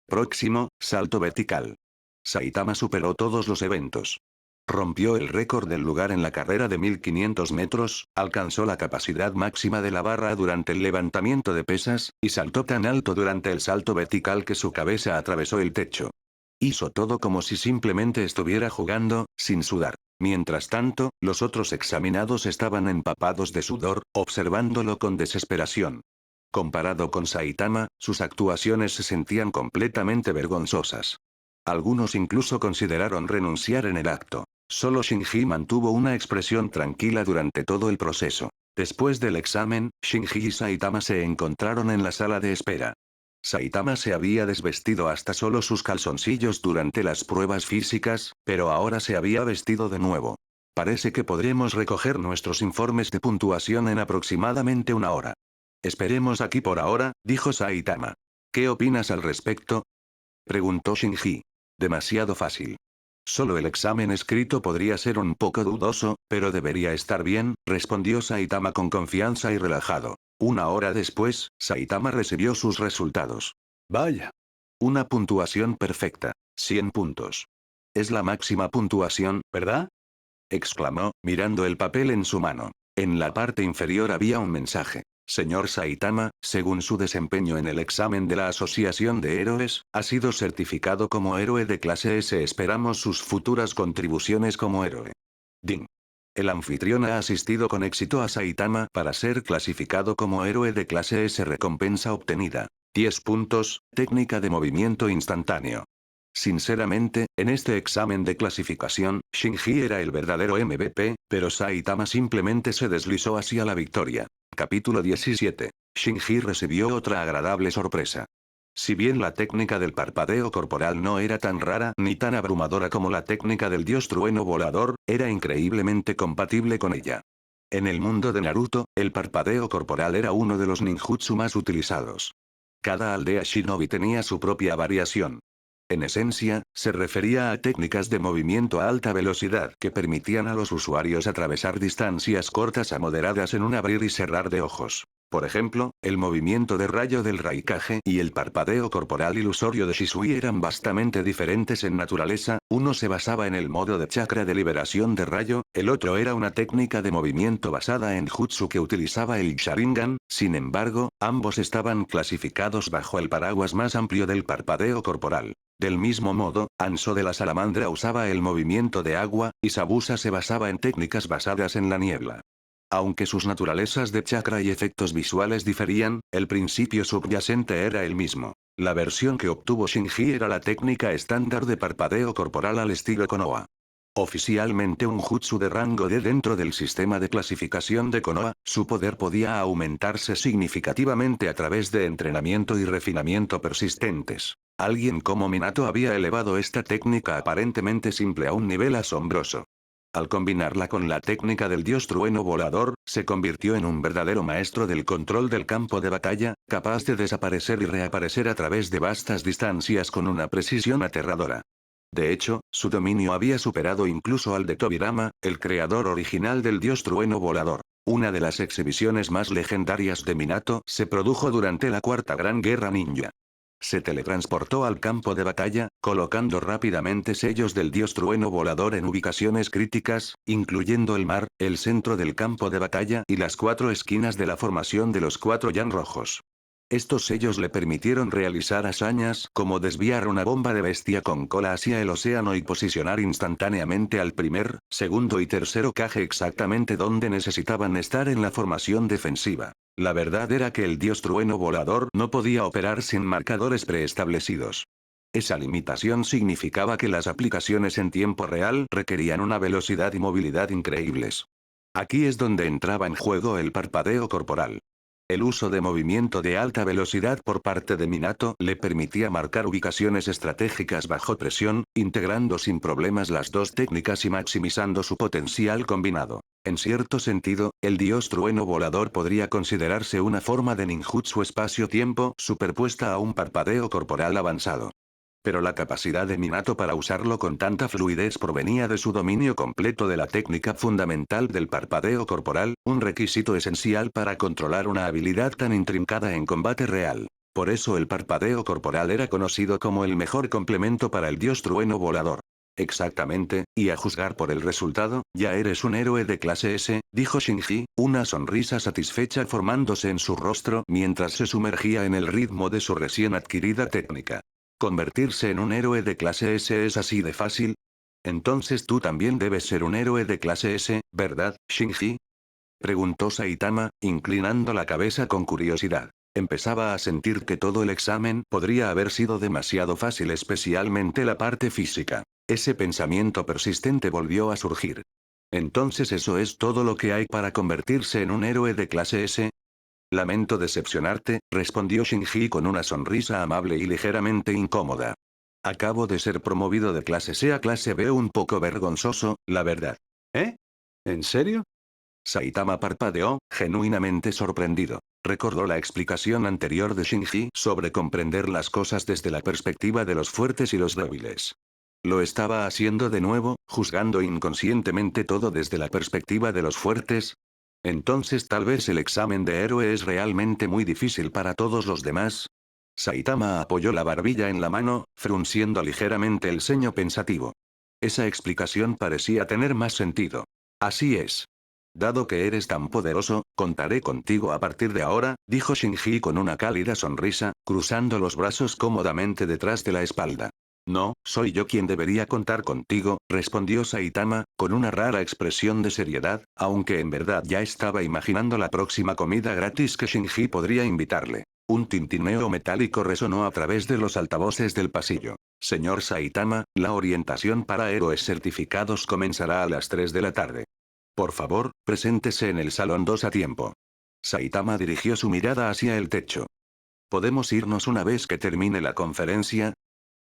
Speaker 2: Próximo, salto vertical. Saitama superó todos los eventos. Rompió el récord del lugar en la carrera de 1500 metros, alcanzó la capacidad máxima de la barra durante el levantamiento de pesas, y saltó tan alto durante el salto vertical que su cabeza atravesó el techo. Hizo todo como si simplemente estuviera jugando, sin sudar. Mientras tanto, los otros examinados estaban empapados de sudor, observándolo con desesperación. Comparado con Saitama, sus actuaciones se sentían completamente vergonzosas. Algunos incluso consideraron renunciar en el acto. Solo Shinji mantuvo una expresión tranquila durante todo el proceso. Después del examen, Shinji y Saitama se encontraron en la sala de espera. Saitama se había desvestido hasta solo sus calzoncillos durante las pruebas físicas, pero ahora se había vestido de nuevo. Parece que podremos recoger nuestros informes de puntuación en aproximadamente una hora. Esperemos aquí por ahora, dijo Saitama. ¿Qué opinas al respecto? Preguntó Shinji. Demasiado fácil. Solo el examen escrito podría ser un poco dudoso, pero debería estar bien, respondió Saitama con confianza y relajado. Una hora después, Saitama recibió sus resultados. Vaya. Una puntuación perfecta. 100 puntos. Es la máxima puntuación, ¿verdad? Exclamó, mirando el papel en su mano. En la parte inferior había un mensaje. Señor Saitama, según su desempeño en el examen de la Asociación de Héroes, ha sido certificado como héroe de clase S. Esperamos sus futuras contribuciones como héroe. Ding. El anfitrión ha asistido con éxito a Saitama para ser clasificado como héroe de clase S. Recompensa obtenida. 10 puntos, técnica de movimiento instantáneo. Sinceramente, en este examen de clasificación, Shinji era el verdadero MVP, pero Saitama simplemente se deslizó hacia la victoria. Capítulo 17. Shinji recibió otra agradable sorpresa. Si bien la técnica del parpadeo corporal no era tan rara ni tan abrumadora como la técnica del dios trueno volador, era increíblemente compatible con ella. En el mundo de Naruto, el parpadeo corporal era uno de los ninjutsu más utilizados. Cada aldea shinobi tenía su propia variación. En esencia, se refería a técnicas de movimiento a alta velocidad que permitían a los usuarios atravesar distancias cortas a moderadas en un abrir y cerrar de ojos. Por ejemplo, el movimiento de rayo del Raikage y el parpadeo corporal ilusorio de Shisui eran bastante diferentes en naturaleza, uno se basaba en el modo de chakra de liberación de rayo, el otro era una técnica de movimiento basada en jutsu que utilizaba el Sharingan, sin embargo, ambos estaban clasificados bajo el paraguas más amplio del parpadeo corporal. Del mismo modo, Anso de la Salamandra usaba el movimiento de agua, y Sabusa se basaba en técnicas basadas en la niebla. Aunque sus naturalezas de chakra y efectos visuales diferían, el principio subyacente era el mismo. La versión que obtuvo Shinji era la técnica estándar de parpadeo corporal al estilo Konoha. Oficialmente un jutsu de rango D dentro del sistema de clasificación de Konoha, su poder podía aumentarse significativamente a través de entrenamiento y refinamiento persistentes. Alguien como Minato había elevado esta técnica aparentemente simple a un nivel asombroso. Al combinarla con la técnica del dios trueno volador, se convirtió en un verdadero maestro del control del campo de batalla, capaz de desaparecer y reaparecer a través de vastas distancias con una precisión aterradora. De hecho, su dominio había superado incluso al de Tobirama, el creador original del dios trueno volador. Una de las exhibiciones más legendarias de Minato se produjo durante la Cuarta Gran Guerra Ninja. Se teletransportó al campo de batalla, colocando rápidamente sellos del dios trueno volador en ubicaciones críticas, incluyendo el mar, el centro del campo de batalla y las 4 esquinas de la formación de los 4 yan rojos. Estos sellos le permitieron realizar hazañas como desviar una bomba de bestia con cola hacia el océano y posicionar instantáneamente al primer, segundo y tercero Kage exactamente donde necesitaban estar en la formación defensiva. La verdad era que el dios trueno volador no podía operar sin marcadores preestablecidos. Esa limitación significaba que las aplicaciones en tiempo real requerían una velocidad y movilidad increíbles. Aquí es donde entraba en juego el parpadeo corporal. El uso de movimiento de alta velocidad por parte de Minato le permitía marcar ubicaciones estratégicas bajo presión, integrando sin problemas las dos técnicas y maximizando su potencial combinado. En cierto sentido, el dios trueno volador podría considerarse una forma de ninjutsu espacio-tiempo superpuesta a un parpadeo corporal avanzado. Pero la capacidad de Minato para usarlo con tanta fluidez provenía de su dominio completo de la técnica fundamental del parpadeo corporal, un requisito esencial para controlar una habilidad tan intrincada en combate real. Por eso el parpadeo corporal era conocido como el mejor complemento para el dios trueno volador. Exactamente, y a juzgar por el resultado, ya eres un héroe de clase S, dijo Shinji, una sonrisa satisfecha formándose en su rostro mientras se sumergía en el ritmo de su recién adquirida técnica. ¿Convertirse en un héroe de clase S es así de fácil? Entonces tú también debes ser un héroe de clase S, ¿verdad, Shinji? Preguntó Saitama, inclinando la cabeza con curiosidad. Empezaba a sentir que todo el examen podría haber sido demasiado fácil, especialmente la parte física. Ese pensamiento persistente volvió a surgir. ¿Entonces eso es todo lo que hay para convertirse en un héroe de clase S? Lamento decepcionarte, respondió Shinji con una sonrisa amable y ligeramente incómoda. Acabo de ser promovido de clase C a clase B, un poco vergonzoso, la verdad. ¿Eh? ¿En serio? Saitama parpadeó, genuinamente sorprendido. Recordó la explicación anterior de Shinji sobre comprender las cosas desde la perspectiva de los fuertes y los débiles. Lo estaba haciendo de nuevo, juzgando inconscientemente todo desde la perspectiva de los fuertes. Entonces tal vez el examen de héroe es realmente muy difícil para todos los demás. Saitama apoyó la barbilla en la mano, frunciendo ligeramente el ceño pensativo. Esa explicación parecía tener más sentido. Así es. Dado que eres tan poderoso, contaré contigo a partir de ahora, dijo Shinji con una cálida sonrisa, cruzando los brazos cómodamente detrás de la espalda. No, soy yo quien debería contar contigo, respondió Saitama, con una rara expresión de seriedad, aunque en verdad ya estaba imaginando la próxima comida gratis que Shinji podría invitarle. Un tintineo metálico resonó a través de los altavoces del pasillo. Señor Saitama, la orientación para héroes certificados comenzará a las 3 de la tarde. Por favor, preséntese en el salón 2 a tiempo. Saitama dirigió su mirada hacia el techo. ¿Podemos irnos una vez que termine la conferencia?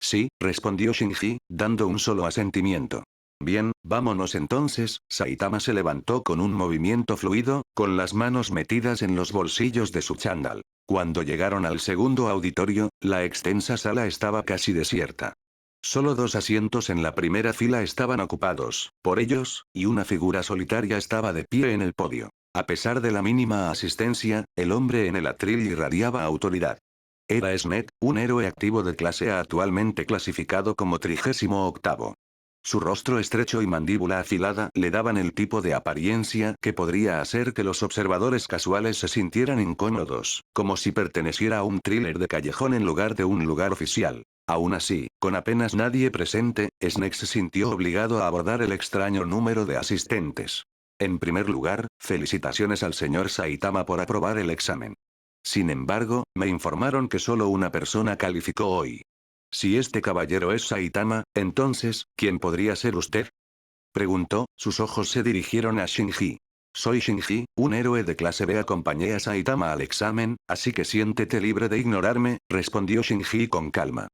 Speaker 2: Sí, respondió Shinji, dando un solo asentimiento. Bien, vámonos entonces. Saitama se levantó con un movimiento fluido, con las manos metidas en los bolsillos de su chándal. Cuando llegaron al segundo auditorio, la extensa sala estaba casi desierta. Solo 2 asientos en la primera fila estaban ocupados, por ellos, y una figura solitaria estaba de pie en el podio. A pesar de la mínima asistencia, el hombre en el atril irradiaba autoridad. Era Snake, un héroe activo de clase A actualmente clasificado como 38º. Su rostro estrecho y mandíbula afilada le daban el tipo de apariencia que podría hacer que los observadores casuales se sintieran incómodos, como si perteneciera a un thriller de callejón en lugar de un lugar oficial. Aún así, con apenas nadie presente, Snake se sintió obligado a abordar el extraño número de asistentes. En primer lugar, felicitaciones al señor Saitama por aprobar el examen. Sin embargo, me informaron que solo una persona calificó hoy. Si este caballero es Saitama, entonces, ¿quién podría ser usted? Preguntó, sus ojos se dirigieron a Shinji. Soy Shinji, un héroe de clase B. Acompañé a Saitama al examen, así que siéntete libre de ignorarme, respondió Shinji con calma.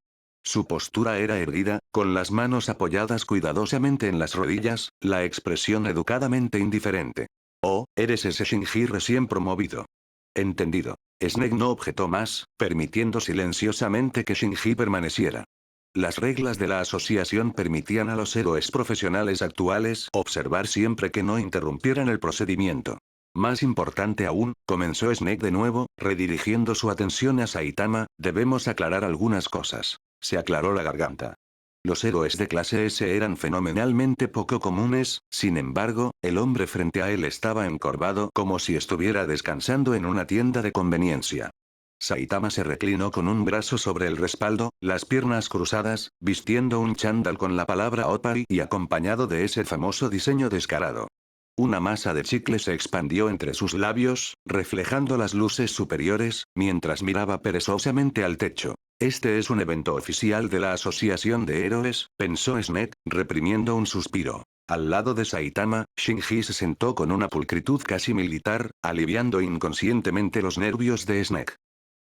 Speaker 2: Su postura era erguida, con las manos apoyadas cuidadosamente en las rodillas, la expresión educadamente indiferente. Oh, eres ese Shinji recién promovido. Entendido. Snake no objetó más, permitiendo silenciosamente que Shinji permaneciera. Las reglas de la asociación permitían a los héroes profesionales actuales observar siempre que no interrumpieran el procedimiento. Más importante aún, comenzó Snake de nuevo, redirigiendo su atención a Saitama, debemos aclarar algunas cosas. Se aclaró la garganta. Los héroes de clase S eran fenomenalmente poco comunes, sin embargo, el hombre frente a él estaba encorvado como si estuviera descansando en una tienda de conveniencia. Saitama se reclinó con un brazo sobre el respaldo, las piernas cruzadas, vistiendo un chándal con la palabra Opari y acompañado de ese famoso diseño descarado. Una masa de chicle se expandió entre sus labios, reflejando las luces superiores, mientras miraba perezosamente al techo. Este es un evento oficial de la Asociación de Héroes, pensó Snake, reprimiendo un suspiro. Al lado de Saitama, Shinji se sentó con una pulcritud casi militar, aliviando inconscientemente los nervios de Snake.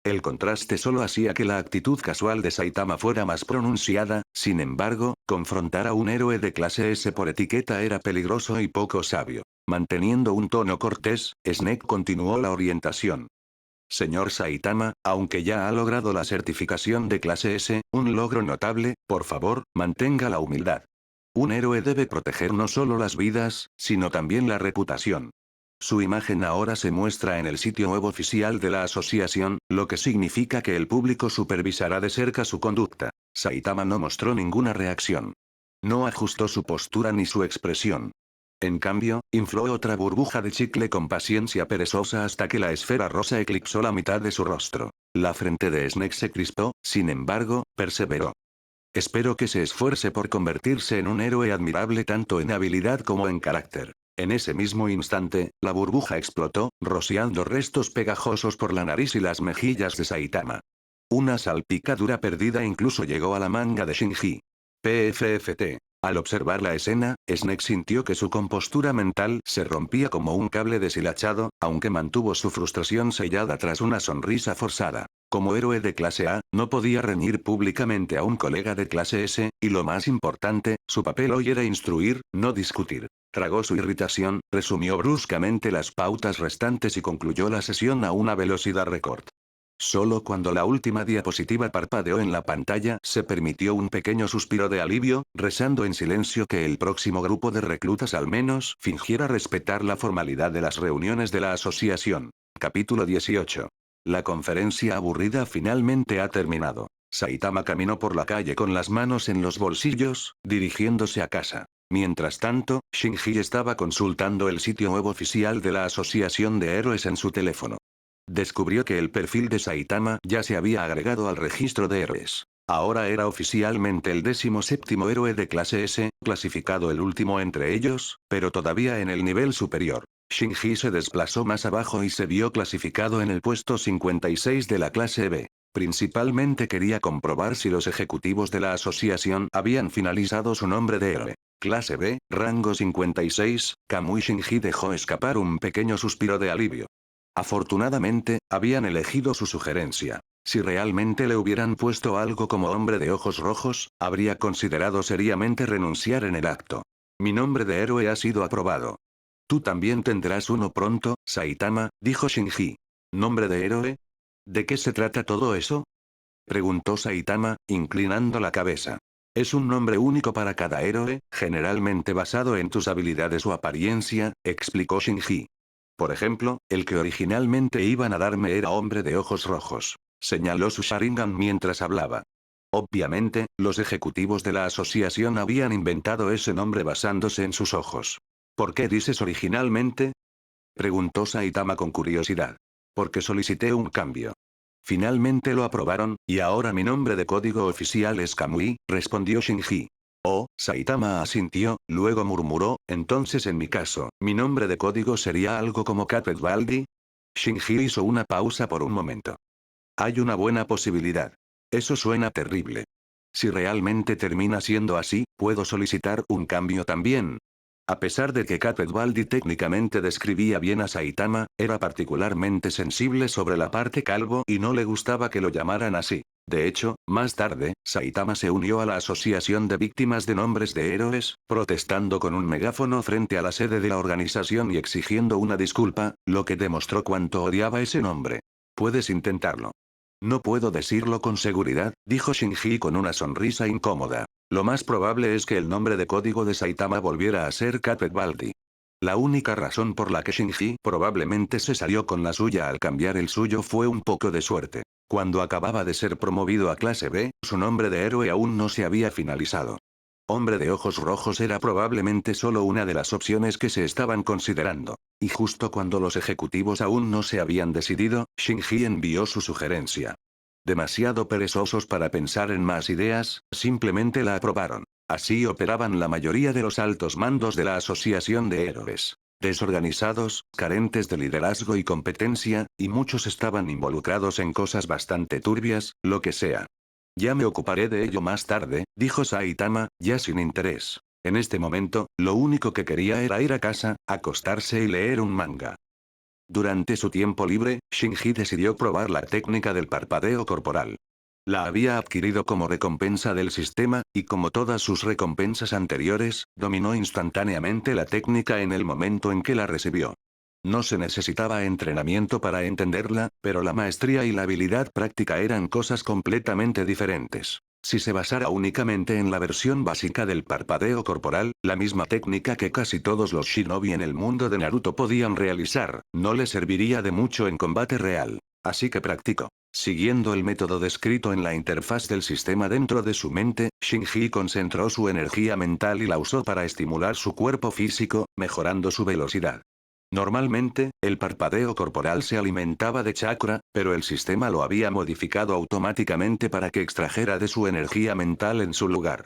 Speaker 2: El contraste solo hacía que la actitud casual de Saitama fuera más pronunciada, sin embargo, confrontar a un héroe de clase S por etiqueta era peligroso y poco sabio. Manteniendo un tono cortés, Snake continuó la orientación. Señor Saitama, aunque ya ha logrado la certificación de clase S, un logro notable, por favor, mantenga la humildad. Un héroe debe proteger no solo las vidas, sino también la reputación. Su imagen ahora se muestra en el sitio web oficial de la asociación, lo que significa que el público supervisará de cerca su conducta. Saitama no mostró ninguna reacción. No ajustó su postura ni su expresión. En cambio, infló otra burbuja de chicle con paciencia perezosa hasta que la esfera rosa eclipsó la mitad de su rostro. La frente de Snake se crispó, sin embargo, perseveró. Espero que se esfuerce por convertirse en un héroe admirable tanto en habilidad como en carácter. En ese mismo instante, la burbuja explotó, rociando restos pegajosos por la nariz y las mejillas de Saitama. Una salpicadura perdida incluso llegó a la manga de Shinji. PFFT. Al observar la escena, Snake sintió que su compostura mental se rompía como un cable deshilachado, aunque mantuvo su frustración sellada tras una sonrisa forzada. Como héroe de clase A, no podía reñir públicamente a un colega de clase S, y lo más importante, su papel hoy era instruir, no discutir. Tragó su irritación, resumió bruscamente las pautas restantes y concluyó la sesión a una velocidad récord. Solo cuando la última diapositiva parpadeó en la pantalla se permitió un pequeño suspiro de alivio, rezando en silencio que el próximo grupo de reclutas al menos fingiera respetar la formalidad de las reuniones de la asociación. Capítulo 18. La conferencia aburrida finalmente ha terminado. Saitama caminó por la calle con las manos en los bolsillos, dirigiéndose a casa. Mientras tanto, Shinji estaba consultando el sitio web oficial de la Asociación de Héroes en su teléfono. Descubrió que el perfil de Saitama ya se había agregado al registro de héroes. Ahora era oficialmente el 17º héroe de clase S, clasificado el último entre ellos, pero todavía en el nivel superior. Shinji se desplazó más abajo y se vio clasificado en el puesto 56 de la clase B. Principalmente quería comprobar si los ejecutivos de la asociación habían finalizado su nombre de héroe. Clase B, rango 56, Kamui. Shinji dejó escapar un pequeño suspiro de alivio. Afortunadamente, habían elegido su sugerencia. Si realmente le hubieran puesto algo como hombre de ojos rojos, habría considerado seriamente renunciar en el acto. Mi nombre de héroe ha sido aprobado. Tú también tendrás uno pronto, Saitama, dijo Shinji. ¿Nombre de héroe? ¿De qué se trata todo eso? Preguntó Saitama, inclinando la cabeza. Es un nombre único para cada héroe, generalmente basado en tus habilidades o apariencia, explicó Shinji. Por ejemplo, el que originalmente iban a darme era hombre de ojos rojos. Señaló su Sharingan mientras hablaba. Obviamente, los ejecutivos de la asociación habían inventado ese nombre basándose en sus ojos. ¿Por qué dices originalmente? Preguntó Saitama con curiosidad. Porque solicité un cambio. Finalmente lo aprobaron, y ahora mi nombre de código oficial es Kamui, respondió Shinji. Oh, Saitama asintió, luego murmuró, entonces en mi caso, mi nombre de código sería algo como Capet Baldi. Shinji hizo una pausa por un momento. Hay una buena posibilidad. Eso suena terrible. Si realmente termina siendo así, puedo solicitar un cambio también. A pesar de que Capet Baldi técnicamente describía bien a Saitama, era particularmente sensible sobre la parte calvo y no le gustaba que lo llamaran así. De hecho, más tarde, Saitama se unió a la Asociación de Víctimas de Nombres de Héroes, protestando con un megáfono frente a la sede de la organización y exigiendo una disculpa, lo que demostró cuánto odiaba ese nombre. Puedes intentarlo. No puedo decirlo con seguridad, dijo Shinji con una sonrisa incómoda. Lo más probable es que el nombre de código de Saitama volviera a ser Capet Baldi. La única razón por la que Shinji probablemente se salió con la suya al cambiar el suyo fue un poco de suerte. Cuando acababa de ser promovido a clase B, su nombre de héroe aún no se había finalizado. Hombre de ojos rojos era probablemente solo una de las opciones que se estaban considerando. Y justo cuando los ejecutivos aún no se habían decidido, Shinji envió su sugerencia. Demasiado perezosos para pensar en más ideas, simplemente la aprobaron. Así operaban la mayoría de los altos mandos de la Asociación de Héroes. Desorganizados, carentes de liderazgo y competencia, y muchos estaban involucrados en cosas bastante turbias, lo que sea. Ya me ocuparé de ello más tarde, dijo Saitama, ya sin interés. En este momento, lo único que quería era ir a casa, acostarse y leer un manga. Durante su tiempo libre, Shinji decidió probar la técnica del parpadeo corporal. La había adquirido como recompensa del sistema, y como todas sus recompensas anteriores, dominó instantáneamente la técnica en el momento en que la recibió. No se necesitaba entrenamiento para entenderla, pero la maestría y la habilidad práctica eran cosas completamente diferentes. Si se basara únicamente en la versión básica del parpadeo corporal, la misma técnica que casi todos los shinobi en el mundo de Naruto podían realizar, no le serviría de mucho en combate real. Así que practicó. Siguiendo el método descrito en la interfaz del sistema dentro de su mente, Shinji concentró su energía mental y la usó para estimular su cuerpo físico, mejorando su velocidad. Normalmente, el parpadeo corporal se alimentaba de chakra, pero el sistema lo había modificado automáticamente para que extrajera de su energía mental en su lugar.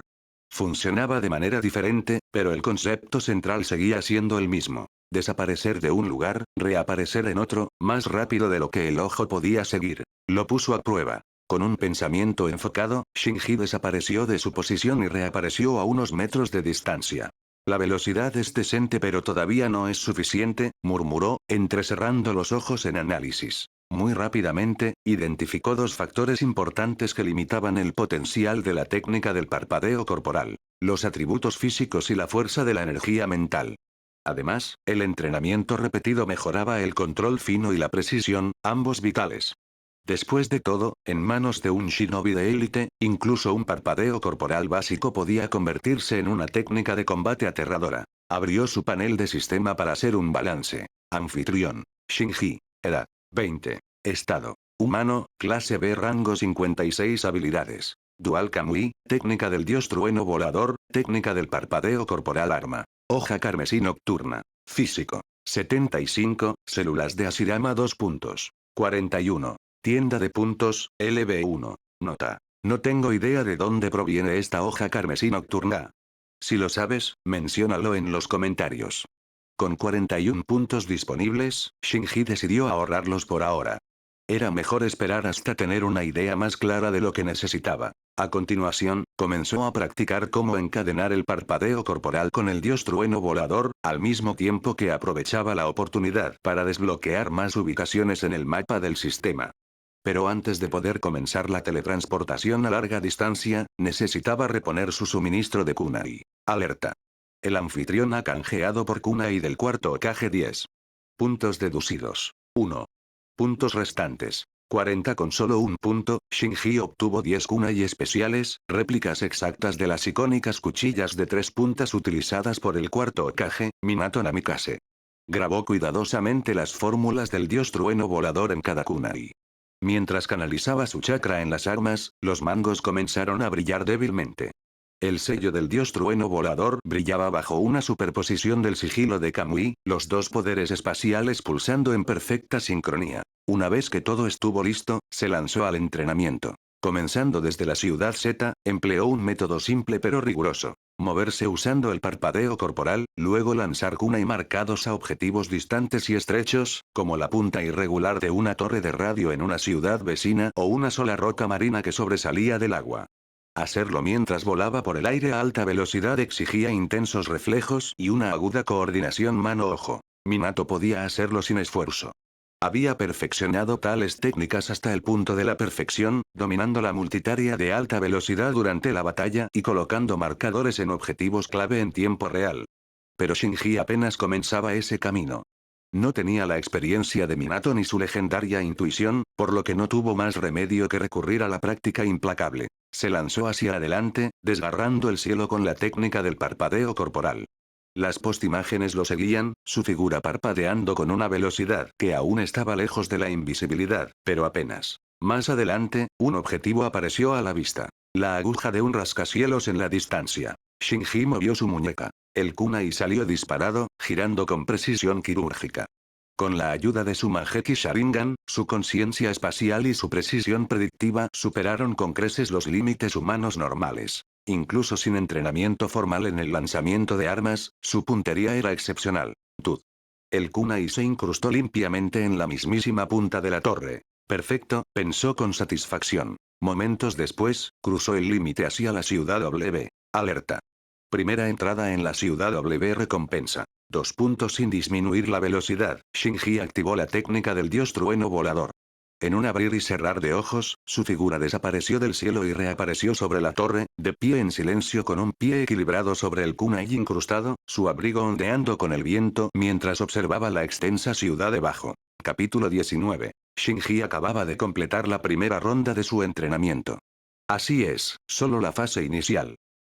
Speaker 2: Funcionaba de manera diferente, pero el concepto central seguía siendo el mismo. Desaparecer de un lugar, reaparecer en otro, más rápido de lo que el ojo podía seguir. Lo puso a prueba. Con un pensamiento enfocado, Shinji desapareció de su posición y reapareció a unos metros de distancia. La velocidad es decente pero todavía no es suficiente, murmuró, entrecerrando los ojos en análisis. Muy rápidamente, identificó dos factores importantes que limitaban el potencial de la técnica del parpadeo corporal: los atributos físicos y la fuerza de la energía mental. Además, el entrenamiento repetido mejoraba el control fino y la precisión, ambos vitales. Después de todo, en manos de un shinobi de élite, incluso un parpadeo corporal básico podía convertirse en una técnica de combate aterradora. Abrió su panel de sistema para hacer un balance. Anfitrión. Shinji. Edad. 20. Estado. Humano, clase B, rango 56. Habilidades. Dual Kamui, técnica del dios trueno volador, técnica del parpadeo corporal arma. Hoja carmesí nocturna. Físico. 75, células de Ashirama 2 puntos. 41. Tienda de puntos, LB1. Nota. No tengo idea de dónde proviene esta hoja carmesí nocturna. Si lo sabes, menciónalo en los comentarios. Con 41 puntos disponibles, Shinji decidió ahorrarlos por ahora. Era mejor esperar hasta tener una idea más clara de lo que necesitaba. A continuación, comenzó a practicar cómo encadenar el parpadeo corporal con el dios trueno volador, al mismo tiempo que aprovechaba la oportunidad para desbloquear más ubicaciones en el mapa del sistema. Pero antes de poder comenzar la teletransportación a larga distancia, necesitaba reponer su suministro de kunai. Alerta. El anfitrión ha canjeado por kunai del cuarto Hokage 10. Puntos deducidos. 1. Puntos restantes. 40. Con solo un punto, Shinji obtuvo 10 kunai especiales, réplicas exactas de las icónicas cuchillas de 3 puntas utilizadas por el cuarto Hokage, Minato Namikaze. Grabó cuidadosamente las fórmulas del dios trueno volador en cada kunai. Mientras canalizaba su chakra en las armas, los mangos comenzaron a brillar débilmente. El sello del dios trueno volador brillaba bajo una superposición del sigilo de Kamui, los dos poderes espaciales pulsando en perfecta sincronía. Una vez que todo estuvo listo, se lanzó al entrenamiento. Comenzando desde la ciudad Z, empleó un método simple pero riguroso. Moverse usando el parpadeo corporal, luego lanzar kunai marcados a objetivos distantes y estrechos, como la punta irregular de una torre de radio en una ciudad vecina o una sola roca marina que sobresalía del agua. Hacerlo mientras volaba por el aire a alta velocidad exigía intensos reflejos y una aguda coordinación mano-ojo. Minato podía hacerlo sin esfuerzo. Había perfeccionado tales técnicas hasta el punto de la perfección, dominando la multitarea de alta velocidad durante la batalla y colocando marcadores en objetivos clave en tiempo real. Pero Shinji apenas comenzaba ese camino. No tenía la experiencia de Minato ni su legendaria intuición, por lo que no tuvo más remedio que recurrir a la práctica implacable. Se lanzó hacia adelante, desgarrando el cielo con la técnica del parpadeo corporal. Las postimágenes lo seguían, su figura parpadeando con una velocidad que aún estaba lejos de la invisibilidad, pero apenas. Más adelante, un objetivo apareció a la vista. La aguja de un rascacielos en la distancia. Shinji movió su muñeca. El kunai salió disparado, girando con precisión quirúrgica. Con la ayuda de su Mangekyou Sharingan, su conciencia espacial y su precisión predictiva superaron con creces los límites humanos normales. Incluso sin entrenamiento formal en el lanzamiento de armas, su puntería era excepcional. Tud. El kunai se incrustó limpiamente en la mismísima punta de la torre. Perfecto, pensó con satisfacción. Momentos después, cruzó el límite hacia la ciudad W. Alerta. Primera entrada en la ciudad W. Recompensa. 2 puntos sin disminuir la velocidad. Shinji activó la técnica del dios trueno volador. En un abrir y cerrar de ojos, su figura desapareció del cielo y reapareció sobre la torre, de pie en silencio con un pie equilibrado sobre el kunai incrustado, su abrigo ondeando con el viento mientras observaba la extensa ciudad debajo. Capítulo 19. Shinji acababa de completar la primera ronda de su entrenamiento. Así es, solo la fase inicial.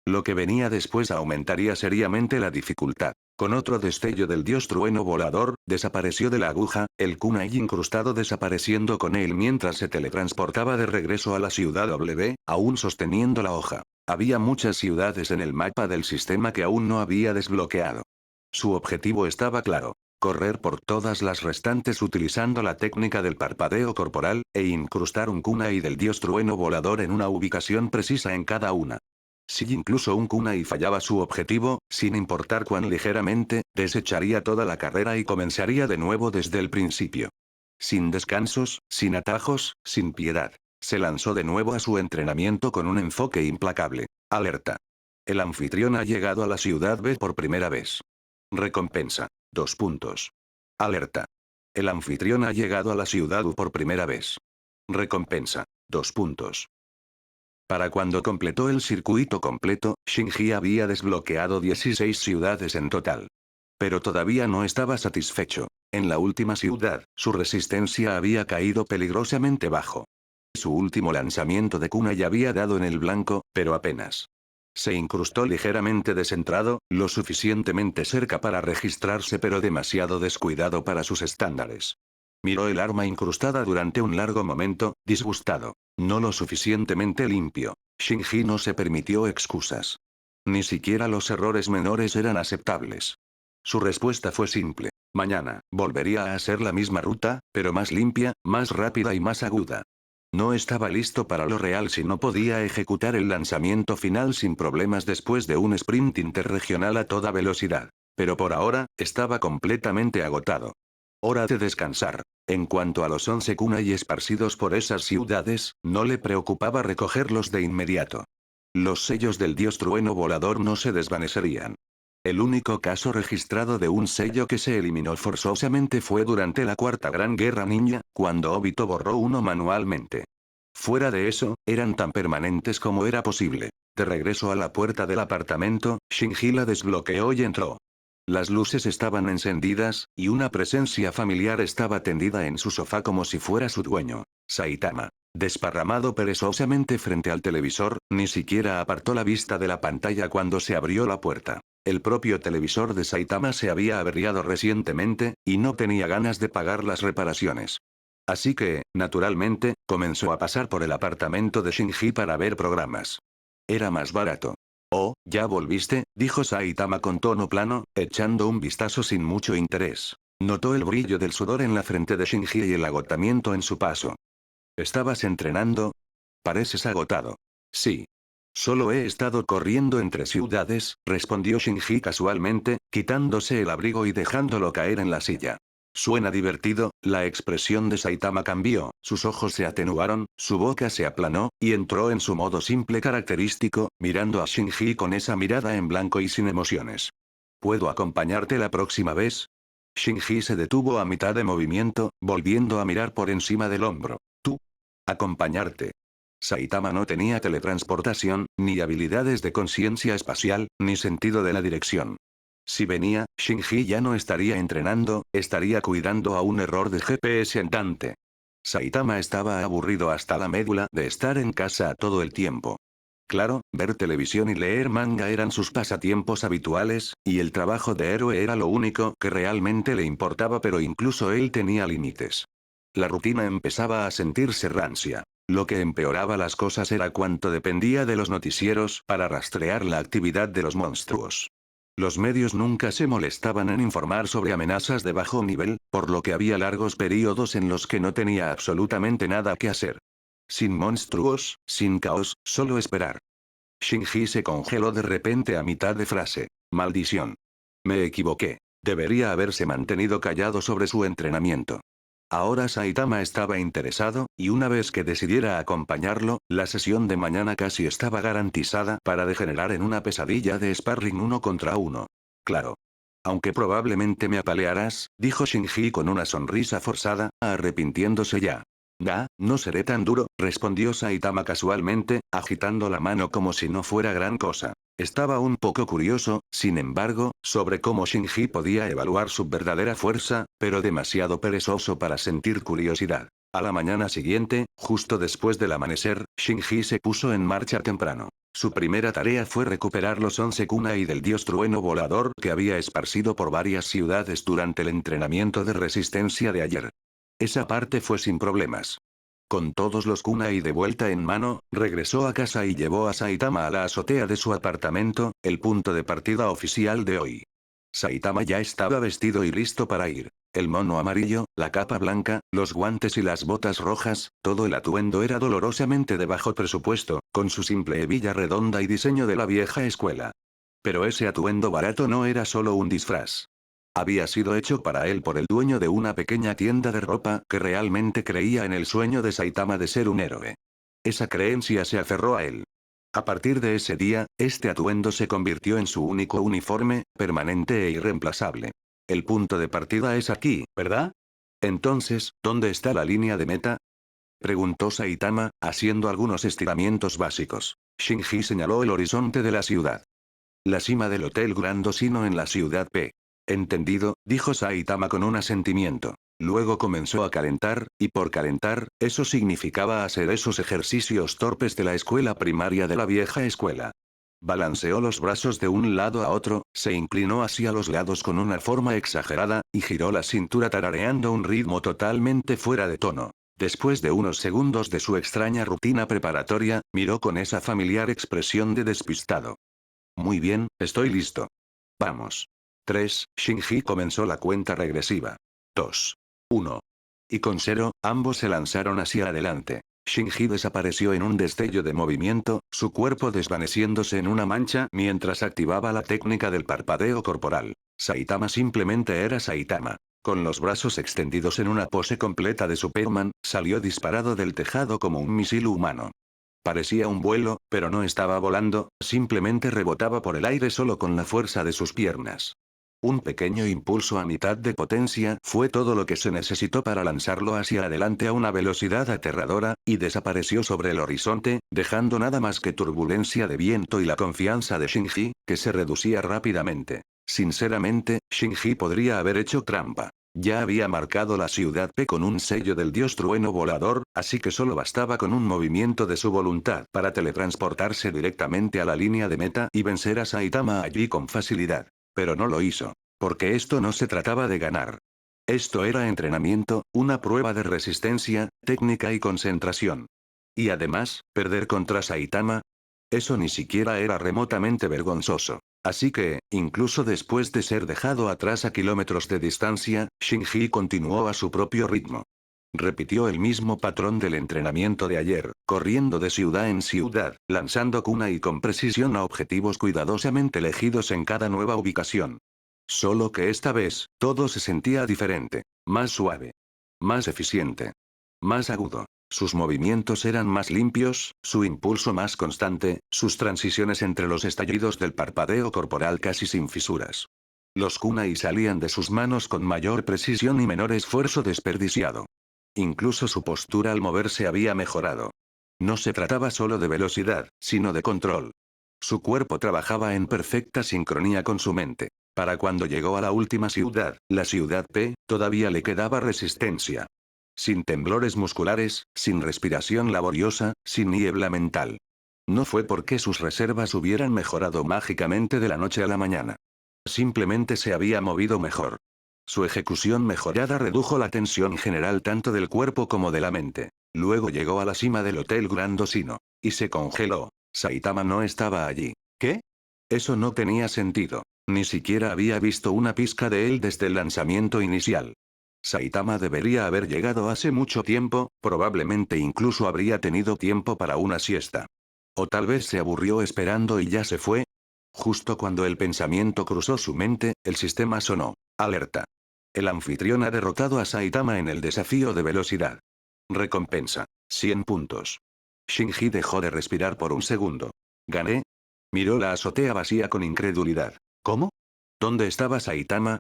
Speaker 2: Lo que venía después aumentaría seriamente la dificultad. Con otro destello del dios trueno volador, desapareció de la aguja, el kunai incrustado desapareciendo con él mientras se teletransportaba de regreso a la ciudad W, aún sosteniendo la hoja. Había muchas ciudades en el mapa del sistema que aún no había desbloqueado. Su objetivo estaba claro. Correr por todas las restantes utilizando la técnica del parpadeo corporal, e incrustar un kunai del dios trueno volador en una ubicación precisa en cada una. Si incluso un kunai fallaba su objetivo, sin importar cuán ligeramente, desecharía toda la carrera y comenzaría de nuevo desde el principio. Sin descansos, sin atajos, sin piedad. Se lanzó de nuevo a su entrenamiento con un enfoque implacable. Alerta. El anfitrión ha llegado a la ciudad B por primera vez. Recompensa. 2 puntos. Alerta. El anfitrión ha llegado a la ciudad U por primera vez. Recompensa. 2 puntos. Para cuando completó el circuito completo, Shinji había desbloqueado 16 ciudades en total. Pero todavía no estaba satisfecho. En la última ciudad, su resistencia había caído peligrosamente bajo. Su último lanzamiento de kunai había dado en el blanco, pero apenas. Se incrustó ligeramente descentrado, lo suficientemente cerca para registrarse pero demasiado descuidado para sus estándares. Miró el arma incrustada durante un largo momento, disgustado. No lo suficientemente limpio. Shinji no se permitió excusas. Ni siquiera los errores menores eran aceptables. Su respuesta fue simple. Mañana, volvería a hacer la misma ruta, pero más limpia, más rápida y más aguda. No estaba listo para lo real si no podía ejecutar el lanzamiento final sin problemas después de un sprint interregional a toda velocidad. Pero por ahora, estaba completamente agotado. Hora de descansar. En cuanto a los 11 kunai esparcidos por esas ciudades, no le preocupaba recogerlos de inmediato. Los sellos del dios trueno volador no se desvanecerían. El único caso registrado de un sello que se eliminó forzosamente fue durante la Cuarta Gran Guerra Ninja, cuando Obito borró uno manualmente. Fuera de eso, eran tan permanentes como era posible. De regreso a la puerta del apartamento, Shinji la desbloqueó y entró. Las luces estaban encendidas, y una presencia familiar estaba tendida en su sofá como si fuera su dueño, Saitama. Desparramado perezosamente frente al televisor, ni siquiera apartó la vista de la pantalla cuando se abrió la puerta. El propio televisor de Saitama se había averiado recientemente, y no tenía ganas de pagar las reparaciones. Así que, naturalmente, comenzó a pasar por el apartamento de Shinji para ver programas. Era más barato. Oh, ¿ya volviste?, dijo Saitama con tono plano, echando un vistazo sin mucho interés. Notó el brillo del sudor en la frente de Shinji y el agotamiento en su paso. ¿Estabas entrenando? Pareces agotado. Sí. Solo he estado corriendo entre ciudades, respondió Shinji casualmente, quitándose el abrigo y dejándolo caer en la silla. Suena divertido. La expresión de Saitama cambió, sus ojos se atenuaron, su boca se aplanó, y entró en su modo simple característico, mirando a Shinji con esa mirada en blanco y sin emociones. ¿Puedo acompañarte la próxima vez? Shinji se detuvo a mitad de movimiento, volviendo a mirar por encima del hombro. ¿Tú? ¿Acompañarte? Saitama no tenía teletransportación, ni habilidades de conciencia espacial, ni sentido de la dirección. Si venía, Shinji ya no estaría entrenando, estaría cuidando a un error de GPS andante. Saitama estaba aburrido hasta la médula de estar en casa todo el tiempo. Claro, ver televisión y leer manga eran sus pasatiempos habituales, y el trabajo de héroe era lo único que realmente le importaba, pero incluso él tenía límites. La rutina empezaba a sentirse rancia. Lo que empeoraba las cosas era cuánto dependía de los noticieros para rastrear la actividad de los monstruos. Los medios nunca se molestaban en informar sobre amenazas de bajo nivel, por lo que había largos períodos en los que no tenía absolutamente nada que hacer. Sin monstruos, sin caos, solo esperar. Shinji se congeló de repente a mitad de frase. Maldición. Me equivoqué. Debería haberse mantenido callado sobre su entrenamiento. Ahora Saitama estaba interesado, y una vez que decidiera acompañarlo, la sesión de mañana casi estaba garantizada para degenerar en una pesadilla de sparring 1 contra 1. Claro. Aunque probablemente me apalearás, dijo Shinji con una sonrisa forzada, arrepintiéndose ya. No seré tan duro, respondió Saitama casualmente, agitando la mano como si no fuera gran cosa. Estaba un poco curioso, sin embargo, sobre cómo Shinji podía evaluar su verdadera fuerza, pero demasiado perezoso para sentir curiosidad. A la mañana siguiente, justo después del amanecer, Shinji se puso en marcha temprano. Su primera tarea fue recuperar los 11 kunai del dios trueno volador que había esparcido por varias ciudades durante el entrenamiento de resistencia de ayer. Esa parte fue sin problemas. Con todos los kunai de vuelta en mano, regresó a casa y llevó a Saitama a la azotea de su apartamento, el punto de partida oficial de hoy. Saitama ya estaba vestido y listo para ir. El mono amarillo, la capa blanca, los guantes y las botas rojas, todo el atuendo era dolorosamente de bajo presupuesto, con su simple hebilla redonda y diseño de la vieja escuela. Pero ese atuendo barato no era solo un disfraz. Había sido hecho para él por el dueño de una pequeña tienda de ropa que realmente creía en el sueño de Saitama de ser un héroe. Esa creencia se aferró a él. A partir de ese día, este atuendo se convirtió en su único uniforme, permanente e irreemplazable. El punto de partida es aquí, ¿verdad? Entonces, ¿dónde está la línea de meta? Preguntó Saitama, haciendo algunos estiramientos básicos. Shinji señaló el horizonte de la ciudad. La cima del Hotel Grand Osino en la ciudad P. Entendido, dijo Saitama con un asentimiento. Luego comenzó a calentar, y por calentar, eso significaba hacer esos ejercicios torpes de la escuela primaria de la vieja escuela. Balanceó los brazos de un lado a otro, se inclinó hacia los lados con una forma exagerada, y giró la cintura tarareando un ritmo totalmente fuera de tono. Después de unos segundos de su extraña rutina preparatoria, miró con esa familiar expresión de despistado. Muy bien, estoy listo. Vamos. 3, Shinji comenzó la cuenta regresiva. 2. 1. Y con 0, ambos se lanzaron hacia adelante. Shinji desapareció en un destello de movimiento, su cuerpo desvaneciéndose en una mancha mientras activaba la técnica del parpadeo corporal. Saitama simplemente era Saitama. Con los brazos extendidos en una pose completa de Superman, salió disparado del tejado como un misil humano. Parecía un vuelo, pero no estaba volando, simplemente rebotaba por el aire solo con la fuerza de sus piernas. Un pequeño impulso a mitad de potencia fue todo lo que se necesitó para lanzarlo hacia adelante a una velocidad aterradora, y desapareció sobre el horizonte, dejando nada más que turbulencia de viento y la confianza de Shinji, que se reducía rápidamente. Sinceramente, Shinji podría haber hecho trampa. Ya había marcado la ciudad P con un sello del dios trueno volador, así que solo bastaba con un movimiento de su voluntad para teletransportarse directamente a la línea de meta y vencer a Saitama allí con facilidad. Pero no lo hizo. Porque esto no se trataba de ganar. Esto era entrenamiento, una prueba de resistencia, técnica y concentración. Y además, perder contra Saitama. Eso ni siquiera era remotamente vergonzoso. Así que, incluso después de ser dejado atrás a kilómetros de distancia, Shinji continuó a su propio ritmo. Repitió el mismo patrón del entrenamiento de ayer, corriendo de ciudad en ciudad, lanzando kunai con precisión a objetivos cuidadosamente elegidos en cada nueva ubicación. Solo que esta vez, todo se sentía diferente, más suave, más eficiente, más agudo. Sus movimientos eran más limpios, su impulso más constante, sus transiciones entre los estallidos del parpadeo corporal casi sin fisuras. Los kunai salían de sus manos con mayor precisión y menor esfuerzo desperdiciado. Incluso su postura al moverse había mejorado. No se trataba solo de velocidad, sino de control. Su cuerpo trabajaba en perfecta sincronía con su mente. Para cuando llegó a la última ciudad, la ciudad P, todavía le quedaba resistencia. Sin temblores musculares, sin respiración laboriosa, sin niebla mental. No fue porque sus reservas hubieran mejorado mágicamente de la noche a la mañana. Simplemente se había movido mejor. Su ejecución mejorada redujo la tensión general tanto del cuerpo como de la mente. Luego llegó a la cima del Hotel Grand Osino. Y se congeló. Saitama no estaba allí. ¿Qué? Eso no tenía sentido. Ni siquiera había visto una pizca de él desde el lanzamiento inicial. Saitama debería haber llegado hace mucho tiempo, probablemente incluso habría tenido tiempo para una siesta. O tal vez se aburrió esperando y ya se fue. Justo cuando el pensamiento cruzó su mente, el sistema sonó. Alerta. El anfitrión ha derrotado a Saitama en el desafío de velocidad. Recompensa. 100 puntos. Shinji dejó de respirar por un segundo. ¿Gané? Miró la azotea vacía con incredulidad. ¿Cómo? ¿Dónde estaba Saitama?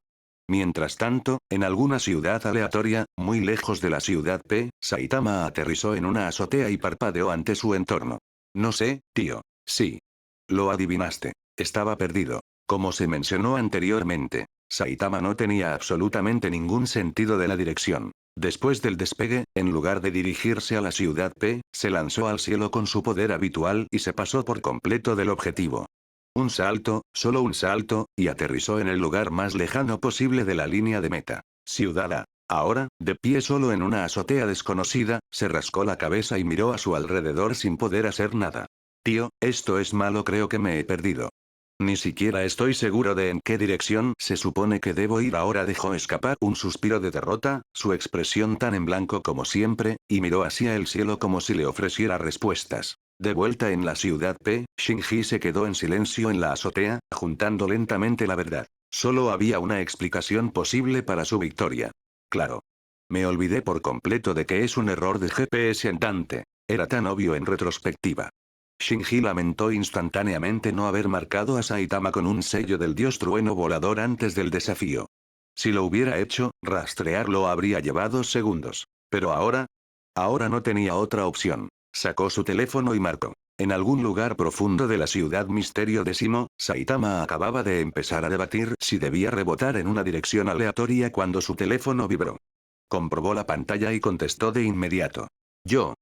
Speaker 2: Mientras tanto, en alguna ciudad aleatoria, muy lejos de la ciudad P, Saitama aterrizó en una azotea y parpadeó ante su entorno. No sé, tío. Sí. Lo adivinaste. Estaba perdido. Como se mencionó anteriormente, Saitama no tenía absolutamente ningún sentido de la dirección. Después del despegue, en lugar de dirigirse a la ciudad P, se lanzó al cielo con su poder habitual y se pasó por completo del objetivo. Un salto, solo un salto, y aterrizó en el lugar más lejano posible de la línea de meta. Ciudad A. Ahora, de pie solo en una azotea desconocida, se rascó la cabeza y miró a su alrededor sin poder hacer nada. Tío, esto es malo, creo que me he perdido. Ni siquiera estoy seguro de en qué dirección se supone que debo ir ahora. Dejó escapar un suspiro de derrota, su expresión tan en blanco como siempre, y miró hacia el cielo como si le ofreciera respuestas. De vuelta en la ciudad P, Shinji se quedó en silencio en la azotea, juntando lentamente la verdad. Solo había una explicación posible para su victoria. Claro. Me olvidé por completo de que es un error de GPS andante. Era tan obvio en retrospectiva. Shinji lamentó instantáneamente no haber marcado a Saitama con un sello del dios trueno volador antes del desafío. Si lo hubiera hecho, rastrearlo habría llevado segundos. Pero ahora no tenía otra opción. Sacó su teléfono y marcó. En algún lugar profundo de la ciudad Misterio Décimo, Saitama acababa de empezar a debatir si debía rebotar en una dirección aleatoria cuando su teléfono vibró. Comprobó la pantalla y contestó de inmediato. Yo.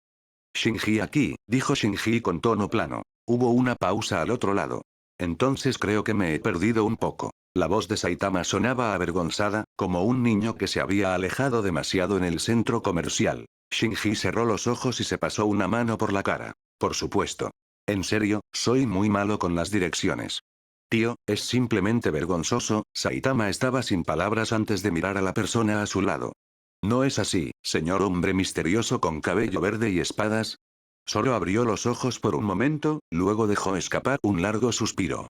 Speaker 2: Shinji aquí, dijo Shinji con tono plano. Hubo una pausa al otro lado. Entonces creo que me he perdido un poco. La voz de Saitama sonaba avergonzada, como un niño que se había alejado demasiado en el centro comercial. Shinji cerró los ojos y se pasó una mano por la cara. Por supuesto. En serio, soy muy malo con las direcciones. Tío, es simplemente vergonzoso. Saitama estaba sin palabras antes de mirar a la persona a su lado. No es así, señor hombre misterioso con cabello verde y espadas. Solo abrió los ojos por un momento, luego dejó escapar un largo suspiro.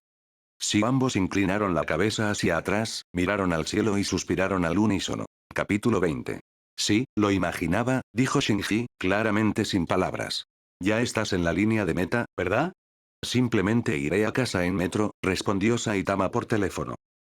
Speaker 2: Si ambos inclinaron la cabeza hacia atrás, miraron al cielo y suspiraron al unísono. Capítulo 20. Sí, lo imaginaba, dijo Shinji, claramente sin palabras. Ya estás en la línea de meta, ¿verdad? Simplemente iré a casa en metro, respondió Saitama por teléfono.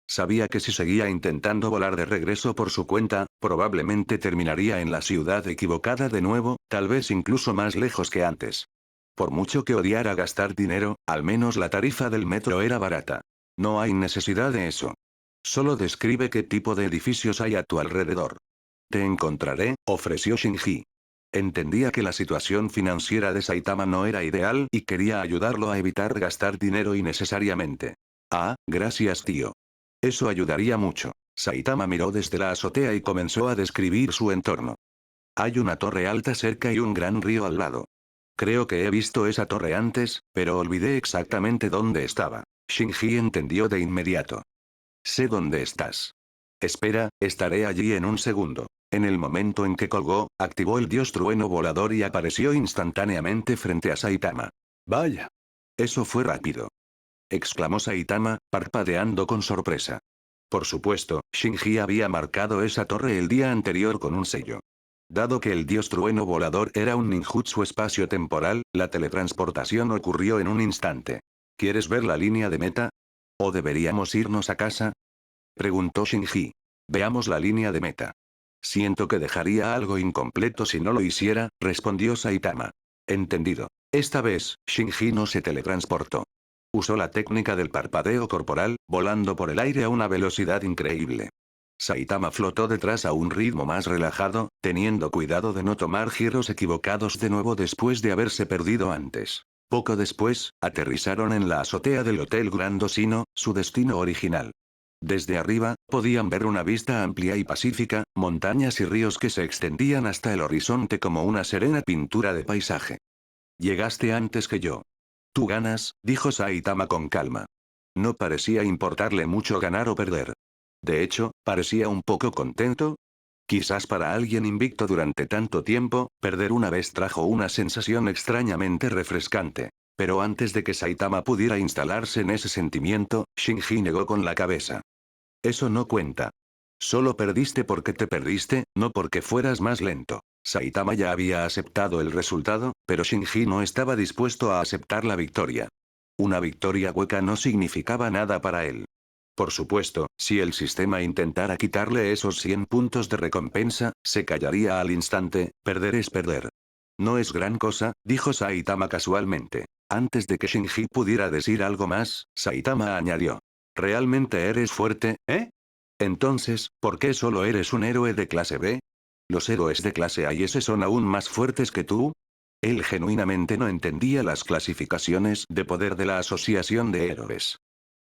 Speaker 2: Sabía que si seguía intentando volar de regreso por su cuenta, probablemente terminaría en la ciudad equivocada de nuevo, tal vez incluso más lejos que antes. Por mucho que odiara gastar dinero, al menos la tarifa del metro era barata. No hay necesidad de eso. Solo describe qué tipo de edificios hay a tu alrededor. Te encontraré, ofreció Shinji. Entendía que la situación financiera de Saitama no era ideal y quería ayudarlo a evitar gastar dinero innecesariamente. Ah, gracias tío. Eso ayudaría mucho. Saitama miró desde la azotea y comenzó a describir su entorno. Hay una torre alta cerca y un gran río al lado. Creo que he visto esa torre antes, pero olvidé exactamente dónde estaba. Shinji entendió de inmediato. Sé dónde estás. Espera, estaré allí en un segundo. En el momento en que colgó, activó el dios trueno volador y apareció instantáneamente frente a Saitama. Vaya. Eso fue rápido. Exclamó Saitama, parpadeando con sorpresa. Por supuesto, Shinji había marcado esa torre el día anterior con un sello. Dado que el dios trueno volador era un ninjutsu espacio-temporal, la teletransportación ocurrió en un instante. ¿Quieres ver la línea de meta? ¿O deberíamos irnos a casa? Preguntó Shinji. Veamos la línea de meta. Siento que dejaría algo incompleto si no lo hiciera, respondió Saitama. Entendido. Esta vez, Shinji no se teletransportó. Usó la técnica del parpadeo corporal, volando por el aire a una velocidad increíble. Saitama flotó detrás a un ritmo más relajado, teniendo cuidado de no tomar giros equivocados de nuevo después de haberse perdido antes. Poco después, aterrizaron en la azotea del Hotel Grandosino, su destino original. Desde arriba, podían ver una vista amplia y pacífica, montañas y ríos que se extendían hasta el horizonte como una serena pintura de paisaje. Llegaste antes que yo. Tú ganas, dijo Saitama con calma. No parecía importarle mucho ganar o perder. De hecho, parecía un poco contento. Quizás para alguien invicto durante tanto tiempo, perder una vez trajo una sensación extrañamente refrescante. Pero antes de que Saitama pudiera instalarse en ese sentimiento, Shinji negó con la cabeza. Eso no cuenta. Solo perdiste porque te perdiste, no porque fueras más lento. Saitama ya había aceptado el resultado, pero Shinji no estaba dispuesto a aceptar la victoria. Una victoria hueca no significaba nada para él. Por supuesto, si el sistema intentara quitarle esos 100 puntos de recompensa, se callaría al instante, perder es perder. No es gran cosa, dijo Saitama casualmente. Antes de que Shinji pudiera decir algo más, Saitama añadió. ¿Realmente eres fuerte, eh? Entonces, ¿por qué solo eres un héroe de clase B? ¿Los héroes de clase A y S son aún más fuertes que tú? Él genuinamente no entendía las clasificaciones de poder de la Asociación de Héroes.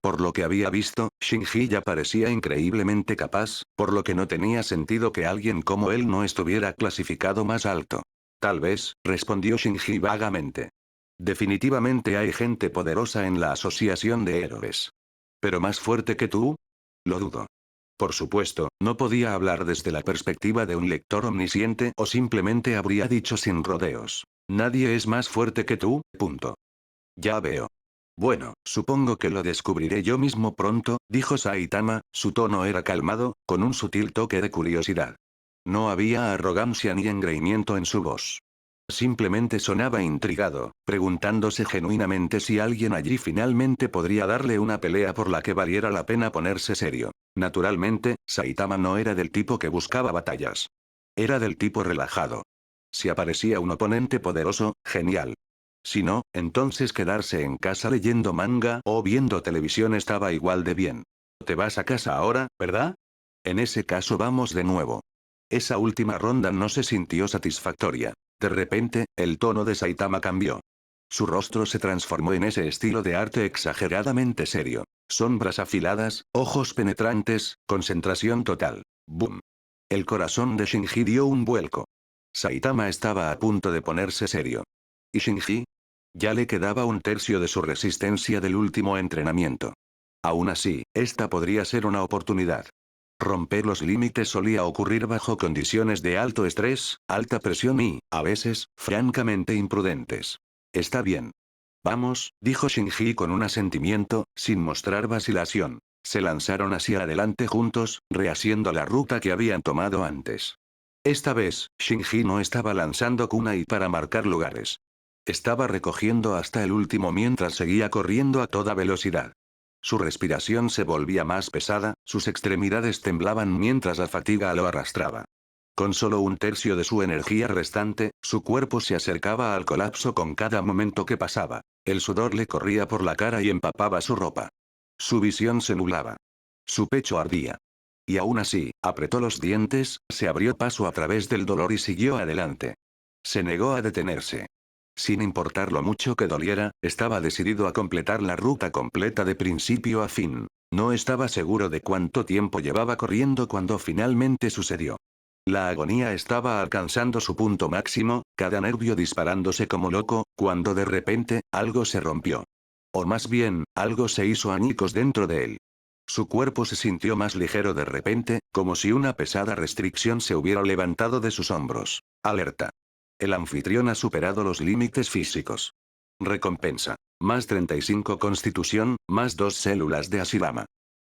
Speaker 2: Por lo que había visto, Shinji ya parecía increíblemente capaz, por lo que no tenía sentido que alguien como él no estuviera clasificado más alto. Tal vez, respondió Shinji vagamente. Definitivamente hay gente poderosa en la Asociación de Héroes. ¿Pero más fuerte que tú? Lo dudo. Por supuesto, no podía hablar desde la perspectiva de un lector omnisciente o simplemente habría dicho sin rodeos. Nadie es más fuerte que tú, punto. Ya veo. Bueno, supongo que lo descubriré yo mismo pronto, dijo Saitama, su tono era calmado, con un sutil toque de curiosidad. No había arrogancia ni engreimiento en su voz. Simplemente sonaba intrigado, preguntándose genuinamente si alguien allí finalmente podría darle una pelea por la que valiera la pena ponerse serio. Naturalmente, Saitama no era del tipo que buscaba batallas. Era del tipo relajado. Si aparecía un oponente poderoso, genial. Si no, entonces quedarse en casa leyendo manga o viendo televisión estaba igual de bien. Te vas a casa ahora, ¿verdad? En ese caso vamos de nuevo. Esa última ronda no se sintió satisfactoria. De repente, el tono de Saitama cambió. Su rostro se transformó en ese estilo de arte exageradamente serio. Sombras afiladas, ojos penetrantes, concentración total. ¡Boom! El corazón de Shinji dio un vuelco. Saitama estaba a punto de ponerse serio. ¿Y Shinji? Ya le quedaba un tercio de su resistencia del último entrenamiento. Aún así, esta podría ser una oportunidad. Romper los límites solía ocurrir bajo condiciones de alto estrés, alta presión y, a veces, francamente imprudentes. Está bien. Vamos, dijo Shinji con un asentimiento, sin mostrar vacilación. Se lanzaron hacia adelante juntos, rehaciendo la ruta que habían tomado antes. Esta vez, Shinji no estaba lanzando kunai para marcar lugares. Estaba recogiendo hasta el último mientras seguía corriendo a toda velocidad. Su respiración se volvía más pesada, sus extremidades temblaban mientras la fatiga lo arrastraba. Con solo un tercio de su energía restante, su cuerpo se acercaba al colapso con cada momento que pasaba. El sudor le corría por la cara y empapaba su ropa. Su visión se nublaba. Su pecho ardía. Y aún así, apretó los dientes, se abrió paso a través del dolor y siguió adelante. Se negó a detenerse. Sin importar lo mucho que doliera, estaba decidido a completar la ruta completa de principio a fin. No estaba seguro de cuánto tiempo llevaba corriendo cuando finalmente sucedió. La agonía estaba alcanzando su punto máximo, cada nervio disparándose como loco, cuando de repente, algo se rompió. O más bien, algo se hizo añicos dentro de él. Su cuerpo se sintió más ligero de repente, como si una pesada restricción se hubiera levantado de sus hombros. Alerta. El anfitrión ha superado los límites físicos. Recompensa. Más 35 constitución, más 2 células de Ashirama.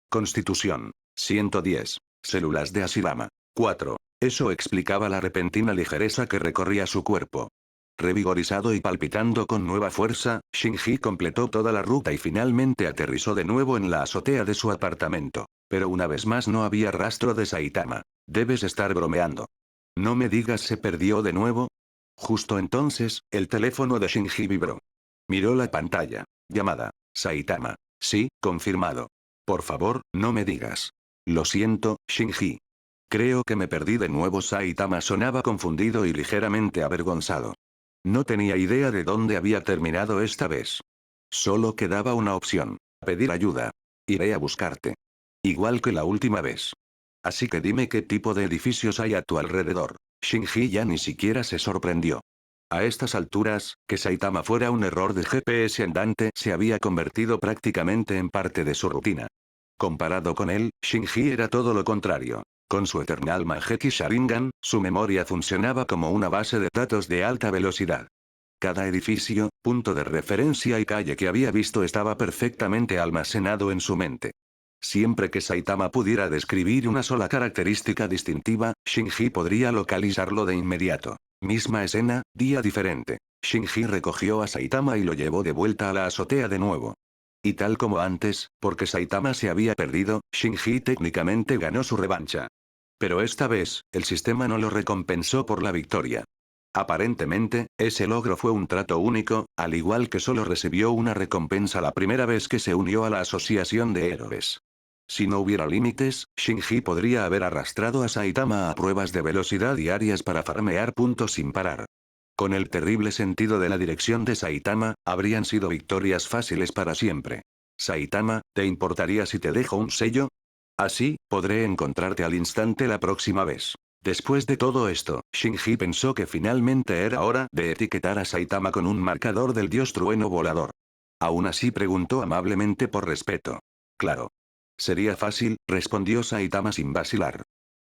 Speaker 2: Constitución. 110. Células de Ashirama. 4. Eso explicaba la repentina ligereza que recorría su cuerpo. Revigorizado y palpitando con nueva fuerza, Shinji completó toda la ruta y finalmente aterrizó de nuevo en la azotea de su apartamento. Pero una vez más no había rastro de Saitama. Debes estar bromeando. No me digas se perdió de nuevo. Justo entonces, el teléfono de Shinji vibró. Miró la pantalla. Llamada. Saitama. Sí, confirmado. Por favor, no me digas. Lo siento, Shinji. Creo que me perdí de nuevo. Saitama sonaba confundido y ligeramente avergonzado. No tenía idea de dónde había terminado esta vez. Solo quedaba una opción. Pedir ayuda. Iré a buscarte. Igual que la última vez. Así que dime qué tipo de edificios hay a tu alrededor. Shinji ya ni siquiera se sorprendió. A estas alturas, que Saitama fuera un error de GPS andante se había convertido prácticamente en parte de su rutina. Comparado con él, Shinji era todo lo contrario. Con su Eternal Mangeki Sharingan, su memoria funcionaba como una base de datos de alta velocidad. Cada edificio, punto de referencia y calle que había visto estaba perfectamente almacenado en su mente. Siempre que Saitama pudiera describir una sola característica distintiva, Shinji podría localizarlo de inmediato. Misma escena, día diferente. Shinji recogió a Saitama y lo llevó de vuelta a la azotea de nuevo. Y tal como antes, porque Saitama se había perdido, Shinji técnicamente ganó su revancha. Pero esta vez, el sistema no lo recompensó por la victoria. Aparentemente, ese logro fue un trato único, al igual que solo recibió una recompensa la primera vez que se unió a la Asociación de Héroes. Si no hubiera límites, Shinji podría haber arrastrado a Saitama a pruebas de velocidad diarias para farmear puntos sin parar. Con el terrible sentido de la dirección de Saitama, habrían sido victorias fáciles para siempre. Saitama, ¿te importaría si te dejo un sello? Así, podré encontrarte al instante la próxima vez. Después de todo esto, Shinji pensó que finalmente era hora de etiquetar a Saitama con un marcador del dios trueno volador. Aún así preguntó amablemente por respeto. Claro. Sería fácil, respondió Saitama sin vacilar.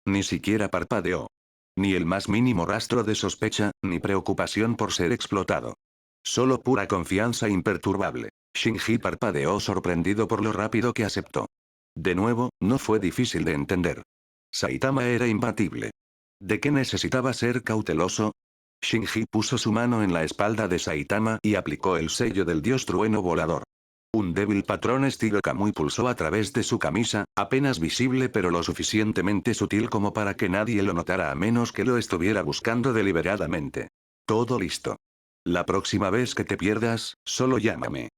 Speaker 2: Ni siquiera parpadeó. Ni el más mínimo rastro de sospecha, ni preocupación por ser explotado. Solo pura confianza imperturbable. Shinji parpadeó sorprendido por lo rápido que aceptó. De nuevo, no fue difícil de entender. Saitama era imbatible. ¿De qué necesitaba ser cauteloso? Shinji puso su mano en la espalda de Saitama y aplicó el sello del dios trueno volador. Un débil patrón estilo Kamui pulsó a través de su camisa, apenas visible pero lo suficientemente sutil como para que nadie lo notara a menos que lo estuviera buscando deliberadamente. Todo listo. La próxima vez que te pierdas, solo llámame.